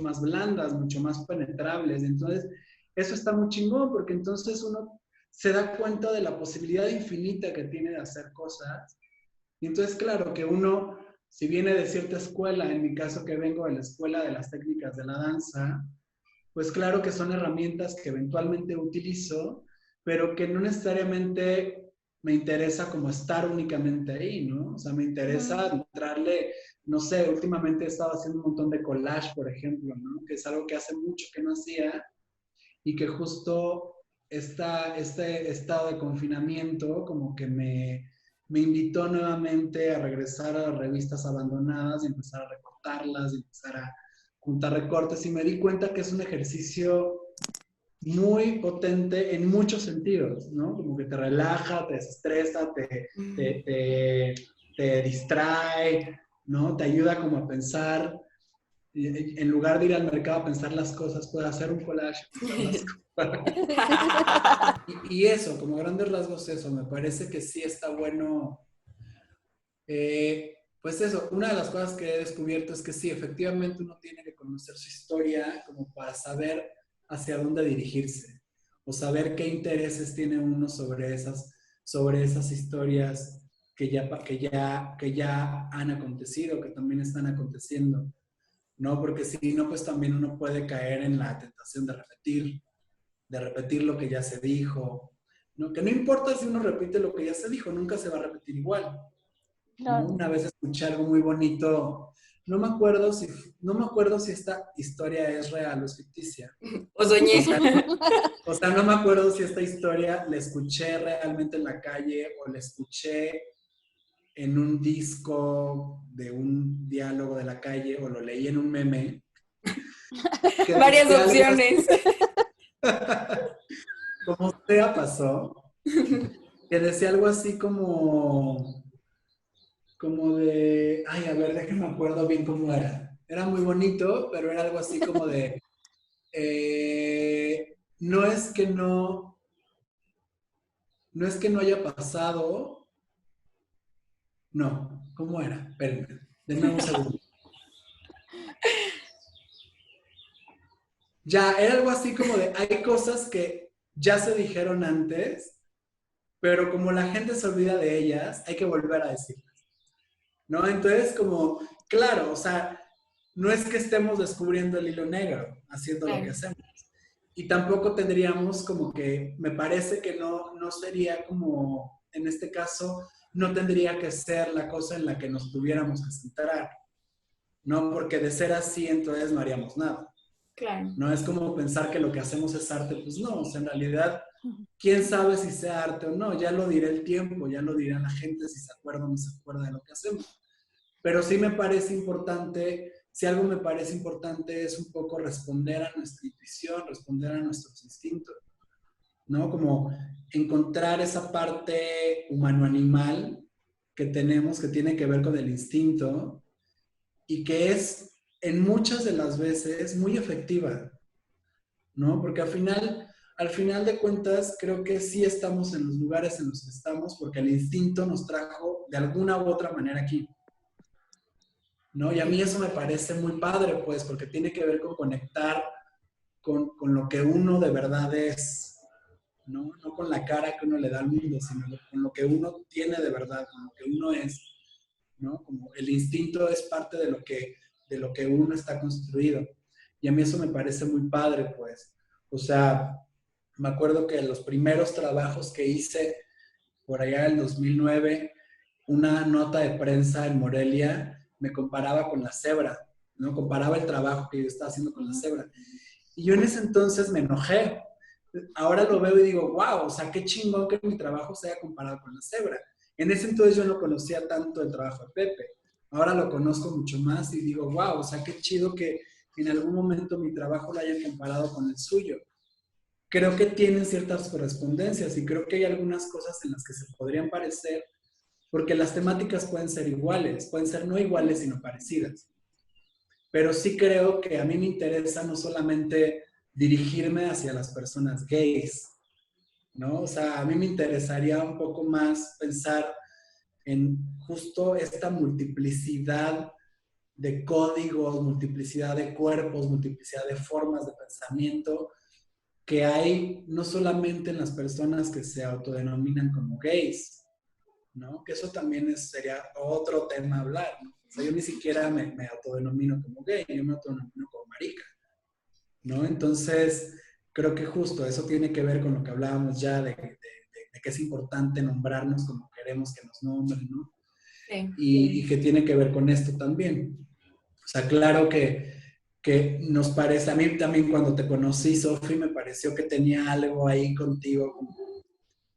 S5: más blandas, mucho más penetrables. Entonces, eso está muy chingón, porque entonces uno se da cuenta de la posibilidad infinita que tiene de hacer cosas. Y entonces, claro, que uno, si viene de cierta escuela, en mi caso que vengo de la escuela de las técnicas de la danza, pues claro que son herramientas que eventualmente utilizo, pero que no necesariamente me interesa como estar únicamente ahí, ¿no? O sea, me interesa entrarle, no sé, últimamente he estado haciendo un montón de collage, por ejemplo, ¿no? Que es algo que hace mucho que no hacía y que justo este estado de confinamiento como que me invitó nuevamente a regresar a las revistas abandonadas y empezar a recortarlas, y empezar a juntar recortes, y me di cuenta que es un ejercicio muy potente en muchos sentidos, ¿no? Como que te relaja, te desestresa, te distrae, ¿no? Te ayuda como a pensar. En lugar de ir al mercado a pensar las cosas, puedes hacer un collage. Y eso, como grandes rasgos, eso, me parece que sí está bueno. Pues eso, una de las cosas que he descubierto es que sí, efectivamente uno tiene que conocer su historia como para saber hacia dónde dirigirse, o saber qué intereses tiene uno sobre esas historias que ya han acontecido, que también están aconteciendo, ¿no? Porque si no, pues también uno puede caer en la tentación de repetir lo que ya se dijo, ¿no? Que no importa si uno repite lo que ya se dijo, nunca se va a repetir igual, ¿no? Una vez escuché algo muy bonito, no me acuerdo si esta historia es real o es ficticia.
S3: O soñé.
S5: O sea, no me acuerdo si esta historia la escuché realmente en la calle o la escuché en un disco de un diálogo de la calle o lo leí en un meme.
S3: Varias opciones.
S5: Como sea pasó, que decía algo así como de, ay, a ver, déjame acuerdo bien cómo era. Era muy bonito, pero era algo así como de, no es que no haya pasado, no, ¿cómo era? Espérenme, denme un segundo. Ya, era algo así como de, hay cosas que ya se dijeron antes, pero como la gente se olvida de ellas, hay que volver a decirlas, ¿no? Entonces, como, claro, o sea, no es que estemos descubriendo el hilo negro haciendo lo que hacemos. Y tampoco tendríamos como que, me parece que no sería como, en este caso, no tendría que ser la cosa en la que nos tuviéramos que centrar, ¿no? Porque de ser así, entonces no haríamos nada.
S3: Claro.
S5: No es como pensar que lo que hacemos es arte, pues no, o sea, en realidad, quién sabe si sea arte o no, ya lo dirá el tiempo, ya lo dirá la gente si se acuerda o no se acuerda de lo que hacemos. Pero sí me parece importante, si algo me parece importante es un poco responder a nuestra intuición, responder a nuestros instintos, ¿no? Como encontrar esa parte humano-animal que tenemos, que tiene que ver con el instinto y que es en muchas de las veces muy efectiva, ¿no? Porque al final de cuentas, creo que sí estamos en los lugares en los que estamos porque el instinto nos trajo de alguna u otra manera aquí, ¿no? Y a mí eso me parece muy padre, pues, porque tiene que ver con conectar con lo que uno de verdad es, ¿no? No con la cara que uno le da al mundo, sino con lo que uno tiene de verdad, con lo que uno es, ¿no? Como el instinto es parte de lo que uno está construido. Y a mí eso me parece muy padre, pues. O sea, me acuerdo que los primeros trabajos que hice por allá en el 2009, una nota de prensa en Morelia me comparaba con la cebra, ¿no? Comparaba el trabajo que yo estaba haciendo con la cebra. Y yo en ese entonces me enojé. Ahora lo veo y digo, wow, o sea, qué chingón que mi trabajo se haya comparado con la cebra. En ese entonces yo no conocía tanto el trabajo de Pepe. Ahora lo conozco mucho más y digo, wow, o sea, qué chido que en algún momento mi trabajo lo hayan comparado con el suyo. Creo que tienen ciertas correspondencias y creo que hay algunas cosas en las que se podrían parecer, porque las temáticas pueden ser iguales, pueden ser no iguales, sino parecidas. Pero sí creo que a mí me interesa no solamente dirigirme hacia las personas gays, ¿no? O sea, a mí me interesaría un poco más pensar en justo esta multiplicidad de códigos, multiplicidad de cuerpos, multiplicidad de formas de pensamiento que hay no solamente en las personas que se autodenominan como gays, ¿no? Que eso también sería otro tema a hablar, ¿no? O sea, yo ni siquiera me autodenomino como gay, yo me autodenomino como marica, ¿no? Entonces, creo que justo eso tiene que ver con lo que hablábamos ya de que es importante nombrarnos como queremos que nos nombren, ¿no? Sí. Y que tiene que ver con esto también. O sea, claro que que nos parece, a mí también cuando te conocí, Sofi, me pareció que tenía algo ahí contigo,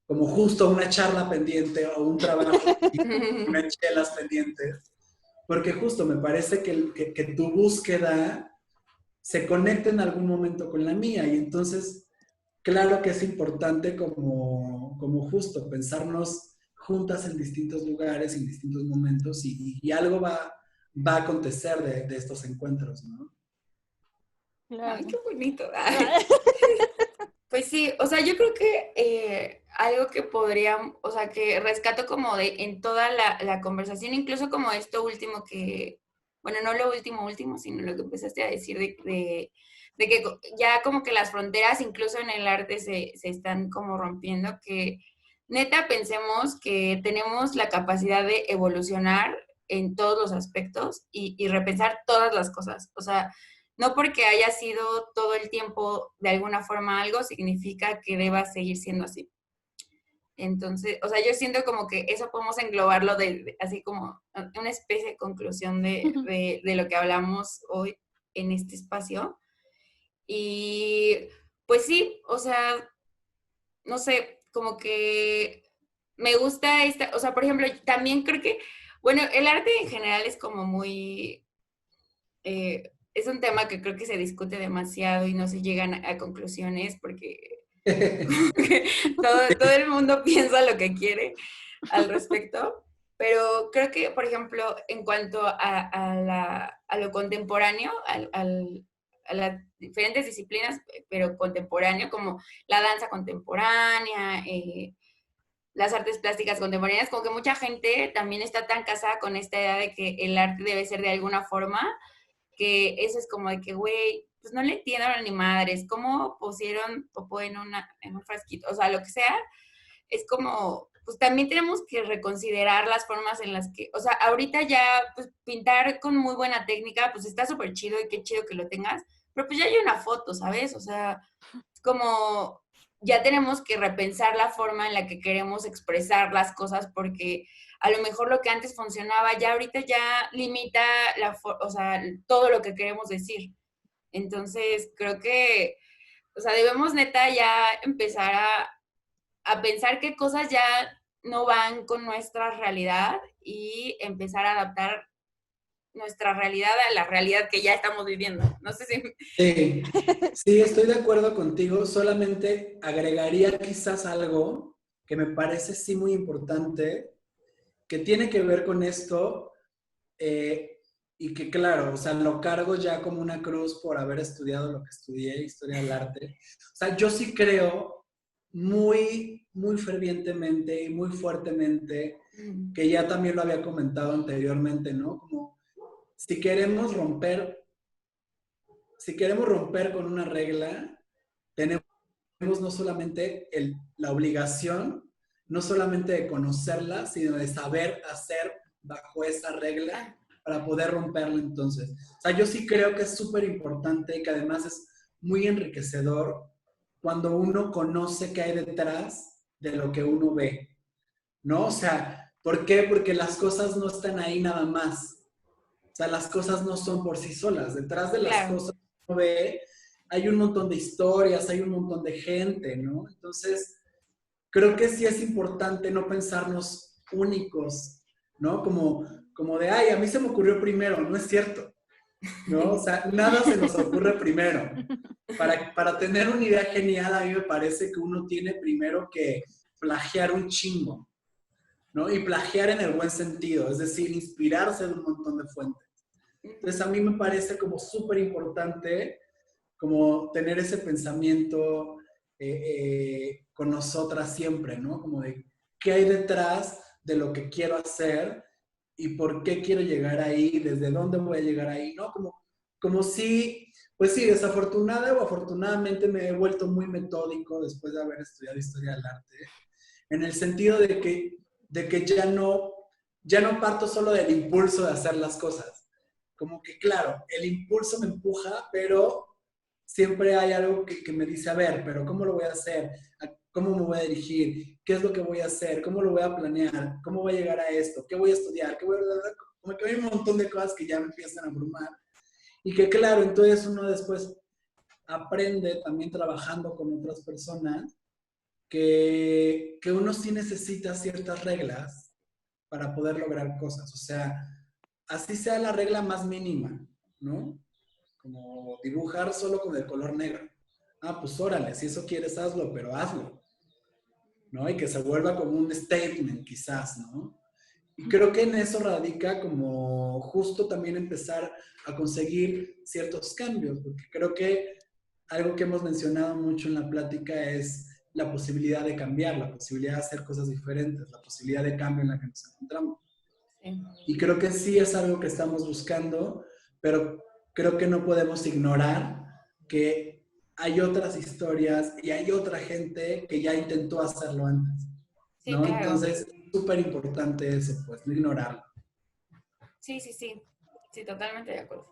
S5: como justo una charla pendiente o un trabajo, unas chelas pendientes, porque justo me parece que tu búsqueda se conecta en algún momento con la mía y entonces, claro que es importante como justo pensarnos juntas en distintos lugares, en distintos momentos y algo va a acontecer de estos encuentros, ¿no?
S4: Claro.
S3: Ay, qué bonito. Ay. Pues sí, o sea, yo creo que algo que podría, o sea, que rescato como de en toda la conversación, incluso como esto último que, bueno, no lo último, sino lo que empezaste a decir de que ya como que las fronteras incluso en el arte se están como rompiendo, que neta pensemos que tenemos la capacidad de evolucionar en todos los aspectos y repensar todas las cosas, o sea, no porque haya sido todo el tiempo de alguna forma algo, significa que deba seguir siendo así. Entonces, o sea, yo siento como que eso podemos englobarlo así como una especie de conclusión de lo que hablamos hoy en este espacio. Y pues sí, o sea, no sé, como que me gusta esta, o sea, por ejemplo, también creo que, bueno, el arte en general es como muy es un tema que creo que se discute demasiado y no se llegan a conclusiones porque todo el mundo piensa lo que quiere al respecto. Pero creo que, por ejemplo, en cuanto a lo contemporáneo, a las diferentes disciplinas, pero contemporáneo, como la danza contemporánea, las artes plásticas contemporáneas, como que mucha gente también está tan casada con esta idea de que el arte debe ser de alguna forma que eso es como de que, güey, pues no le entiendan ni madres, ¿cómo pusieron popó en un frasquito? O sea, lo que sea, es como, pues también tenemos que reconsiderar las formas en las que, o sea, ahorita ya, pues pintar con muy buena técnica, pues está súper chido y qué chido que lo tengas, pero pues ya hay una foto, ¿sabes? O sea, es como, ya tenemos que repensar la forma en la que queremos expresar las cosas porque a lo mejor lo que antes funcionaba ya ahorita ya limita o sea, todo lo que queremos decir. Entonces, creo que, o sea, debemos neta ya empezar a pensar qué cosas ya no van con nuestra realidad y empezar a adaptar nuestra realidad a la realidad que ya estamos viviendo. No sé si...
S5: Sí, sí, estoy de acuerdo contigo. Solamente agregaría quizás algo que me parece sí muy importante, que tiene que ver con esto y que claro, o sea, lo cargo ya como una cruz por haber estudiado lo que estudié, historia del arte. O sea, yo sí creo muy fervientemente y muy fuertemente, que ya también lo había comentado anteriormente, ¿no? Como si queremos romper con una regla, tenemos no solamente la obligación, no solamente de conocerla, sino de saber hacer bajo esa regla para poder romperla entonces. O sea, yo sí creo que es súper importante y que además es muy enriquecedor cuando uno conoce qué hay detrás de lo que uno ve, ¿no? O sea, ¿por qué? Porque las cosas no están ahí nada más. O sea, las cosas no son por sí solas. Detrás de las cosas que uno ve, hay un montón de historias, hay un montón de gente, ¿no? Entonces, creo que sí es importante no pensarnos únicos, ¿no? Como de, ay, a mí se me ocurrió primero, no es cierto, ¿no? O sea, nada se nos ocurre primero. Para tener una idea genial, a mí me parece que uno tiene primero que plagiar un chingo, ¿no? Y plagiar en el buen sentido, es decir, inspirarse de un montón de fuentes. Entonces, a mí me parece como súper importante como tener ese pensamiento con nosotras siempre, ¿no? Como de qué hay detrás de lo que quiero hacer y por qué quiero llegar ahí, desde dónde voy a llegar ahí, ¿no? Como si, pues sí, desafortunada o afortunadamente me he vuelto muy metódico después de haber estudiado historia del arte, en el sentido de que ya no parto solo del impulso de hacer las cosas. Como que, claro, el impulso me empuja, pero siempre hay algo que me dice, a ver, pero ¿cómo lo voy a hacer? ¿Cómo me voy a dirigir? ¿Qué es lo que voy a hacer? ¿Cómo lo voy a planear? ¿Cómo voy a llegar a esto? ¿Qué voy a estudiar? Como que hay un montón de cosas que ya me empiezan a abrumar. Y que claro, entonces uno después aprende también trabajando con otras personas que uno sí necesita ciertas reglas para poder lograr cosas. O sea, así sea la regla más mínima, ¿no? Como dibujar solo con el color negro. Ah, pues órale, si eso quieres hazlo, pero hazlo, ¿no? Y que se vuelva como un statement quizás, ¿no? Y creo que en eso radica como justo también empezar a conseguir ciertos cambios, porque creo que algo que hemos mencionado mucho en la plática es la posibilidad de cambiar, la posibilidad de hacer cosas diferentes, la posibilidad de cambio en la que nos encontramos.
S3: Sí.
S5: Y creo que sí es algo que estamos buscando, pero creo que no podemos ignorar que hay otras historias y hay otra gente que ya intentó hacerlo antes,
S3: Sí,
S5: ¿no?
S3: claro.
S5: Entonces, es súper importante eso, pues, no ignorarlo.
S3: Sí, sí, sí. Sí, totalmente de acuerdo.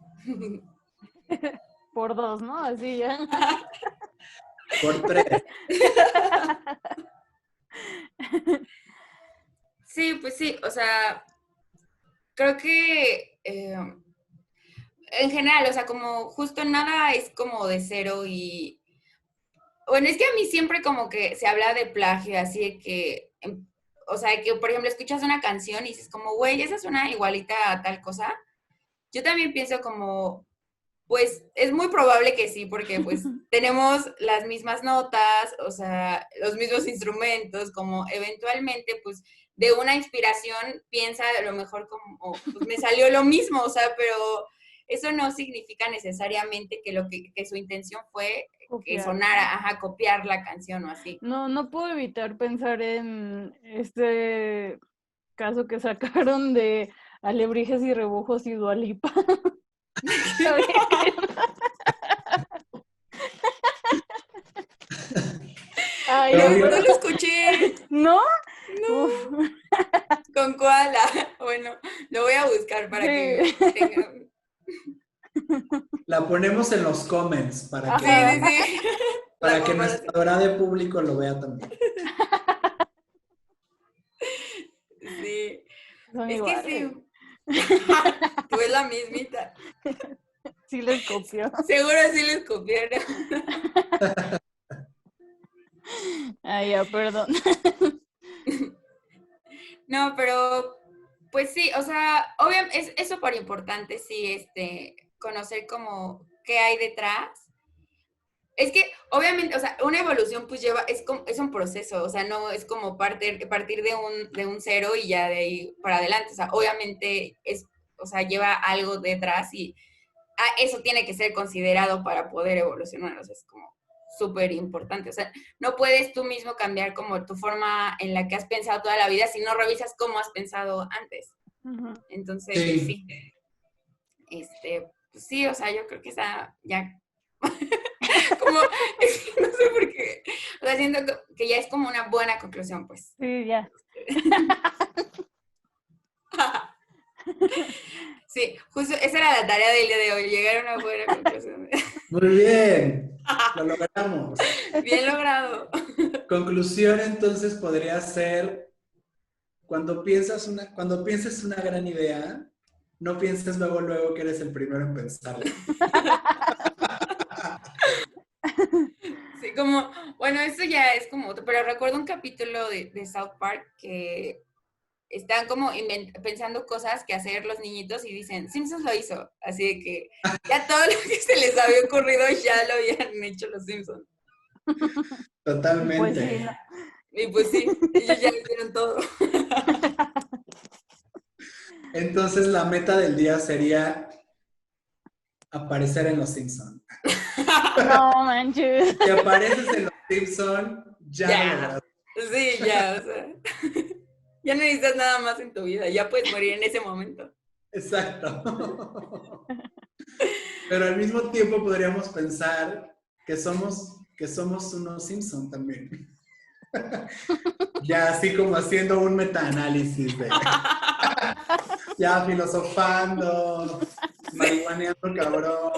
S4: Por 2, ¿no? Así ya.
S5: Por 3.
S3: Sí, pues sí, o sea, creo que en general, o sea, como justo nada es como de cero y, bueno, es que a mí siempre como que se habla de plagio, así de que, o sea, que por ejemplo escuchas una canción y dices como, güey, esa suena igualita a tal cosa. Yo también pienso como, pues es muy probable que sí, porque pues tenemos las mismas notas, o sea, los mismos instrumentos, como eventualmente pues de una inspiración piensa a lo mejor como, pues me salió lo mismo, o sea, pero eso no significa necesariamente que que su intención fue que
S4: Copiar.
S3: sonara, ajá, copiar la canción o así.
S4: No puedo evitar pensar en este caso que sacaron de Alebrijes y Rebujos y Dua Lipa. Ay,
S3: No,
S5: Obvio.
S3: no lo escuché.
S4: ¿no?
S3: No.
S4: Uf.
S3: ¿Con cuál? Bueno, lo voy a buscar para que tenga.
S5: La ponemos en los comments para
S3: Sí,
S5: que,
S3: sí, sí.
S5: para
S3: La
S5: que
S3: comparación.
S5: nuestro adorable público lo vea también.
S3: Sí.
S4: Son
S3: Es que
S4: iguales.
S3: sí. Tú es la mismita.
S4: Sí les copió.
S3: Seguro sí les copiaron.
S4: Ay, ya, perdón.
S3: No, pero pues sí, o sea, obviamente es súper importante, sí, conocer como qué hay detrás. Es que, obviamente, o sea, una evolución pues es un proceso, o sea, no es como partir de un cero y ya de ahí para adelante, o sea, obviamente o sea, lleva algo detrás y eso tiene que ser considerado para poder evolucionar, o sea, es como súper importante, o sea, no puedes tú mismo cambiar como tu forma en la que has pensado toda la vida si no revisas cómo has pensado antes. Entonces,
S5: Sí.
S3: pues sí, o sea, yo creo que está ya como, es que no sé por qué, o sea, siento que ya es como una buena conclusión, pues.
S4: Sí, ya.
S3: Sí, justo esa era la tarea del día de hoy, llegar a una buena conclusión.
S5: Muy bien, lo logramos.
S3: Bien logrado.
S5: Conclusión entonces podría ser, cuando pienses una gran idea, no pienses luego que eres el primero en pensarla.
S3: Sí, como, bueno, eso ya es como otro, pero recuerdo un capítulo de South Park que están como pensando cosas que hacer los niñitos y dicen, Simpsons lo hizo, así de que ya todo lo que se les había ocurrido ya lo habían hecho los Simpsons.
S5: Totalmente.
S4: Pues sí, no.
S3: Y pues sí, ellos ya hicieron todo.
S5: Entonces la meta del día sería aparecer en Los Simpsons.
S4: No manches.
S5: Si apareces en Los Simpsons, ya lo lograste.
S3: Sí, ya, o sea. Ya no necesitas nada más en tu vida, ya puedes morir en ese momento.
S5: Exacto. Pero al mismo tiempo podríamos pensar que somos unos Simpson también. Ya así como haciendo un metaanálisis de ya filosofando, marihuaneando cabrón.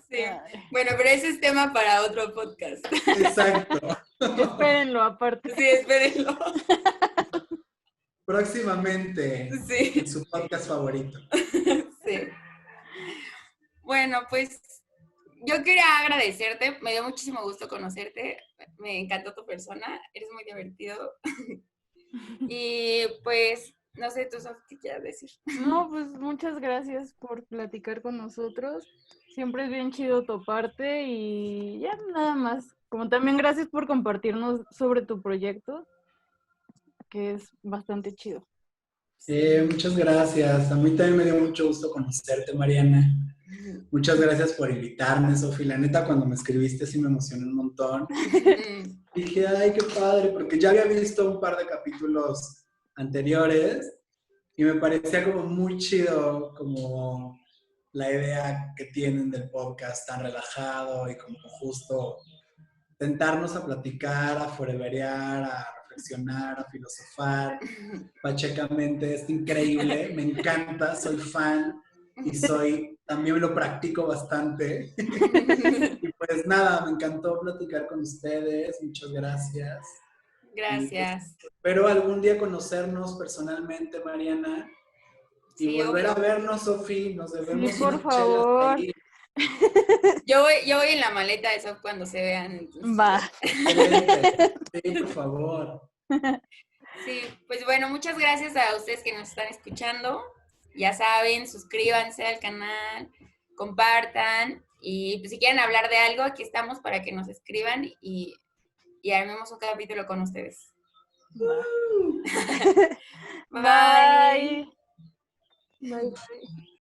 S3: Sí. Bueno, pero ese es tema para otro podcast.
S5: Exacto.
S4: Espérenlo aparte.
S3: Sí, espérenlo.
S5: Próximamente
S3: Sí.
S5: en su podcast favorito.
S3: Sí. Bueno, pues yo quería agradecerte, me dio muchísimo gusto conocerte, me encantó tu persona, eres muy divertido. Y pues, no sé, tú sabes qué quieras decir.
S4: No, pues muchas gracias por platicar con nosotros. Siempre es bien chido toparte y ya nada más. Como también gracias por compartirnos sobre tu proyecto, que es bastante chido.
S5: Muchas gracias. A mí también me dio mucho gusto conocerte, Mariana. Muchas gracias por invitarme, Sofi. La neta, cuando me escribiste sí me emocioné un montón. Dije, ay, qué padre, porque ya había visto un par de capítulos anteriores y me parecía como muy chido, como la idea que tienen del podcast tan relajado y como justo tentarnos a platicar, a foreverear, a reflexionar, a filosofar pachecamente. Es increíble, me encanta, soy fan y también lo practico bastante. Y pues nada, me encantó platicar con ustedes, muchas gracias.
S3: Gracias.
S5: Espero algún día conocernos personalmente, Mariana, y
S3: Sí,
S5: volver
S3: obvio.
S5: a vernos, Sofi. Nos debemos
S4: Sí, por
S5: unas chelas
S4: favor.
S5: ahí.
S3: Yo voy en la maleta de eso cuando se vean. Entonces,
S4: Va.
S5: Excelente. Sí, por favor.
S3: sí, pues bueno, muchas gracias a ustedes que nos están escuchando. Ya saben, suscríbanse al canal, compartan y pues, si quieren hablar de algo, aquí estamos para que nos escriban y armemos un capítulo con ustedes.
S4: Va.
S3: Bye.
S4: Bye. Bye.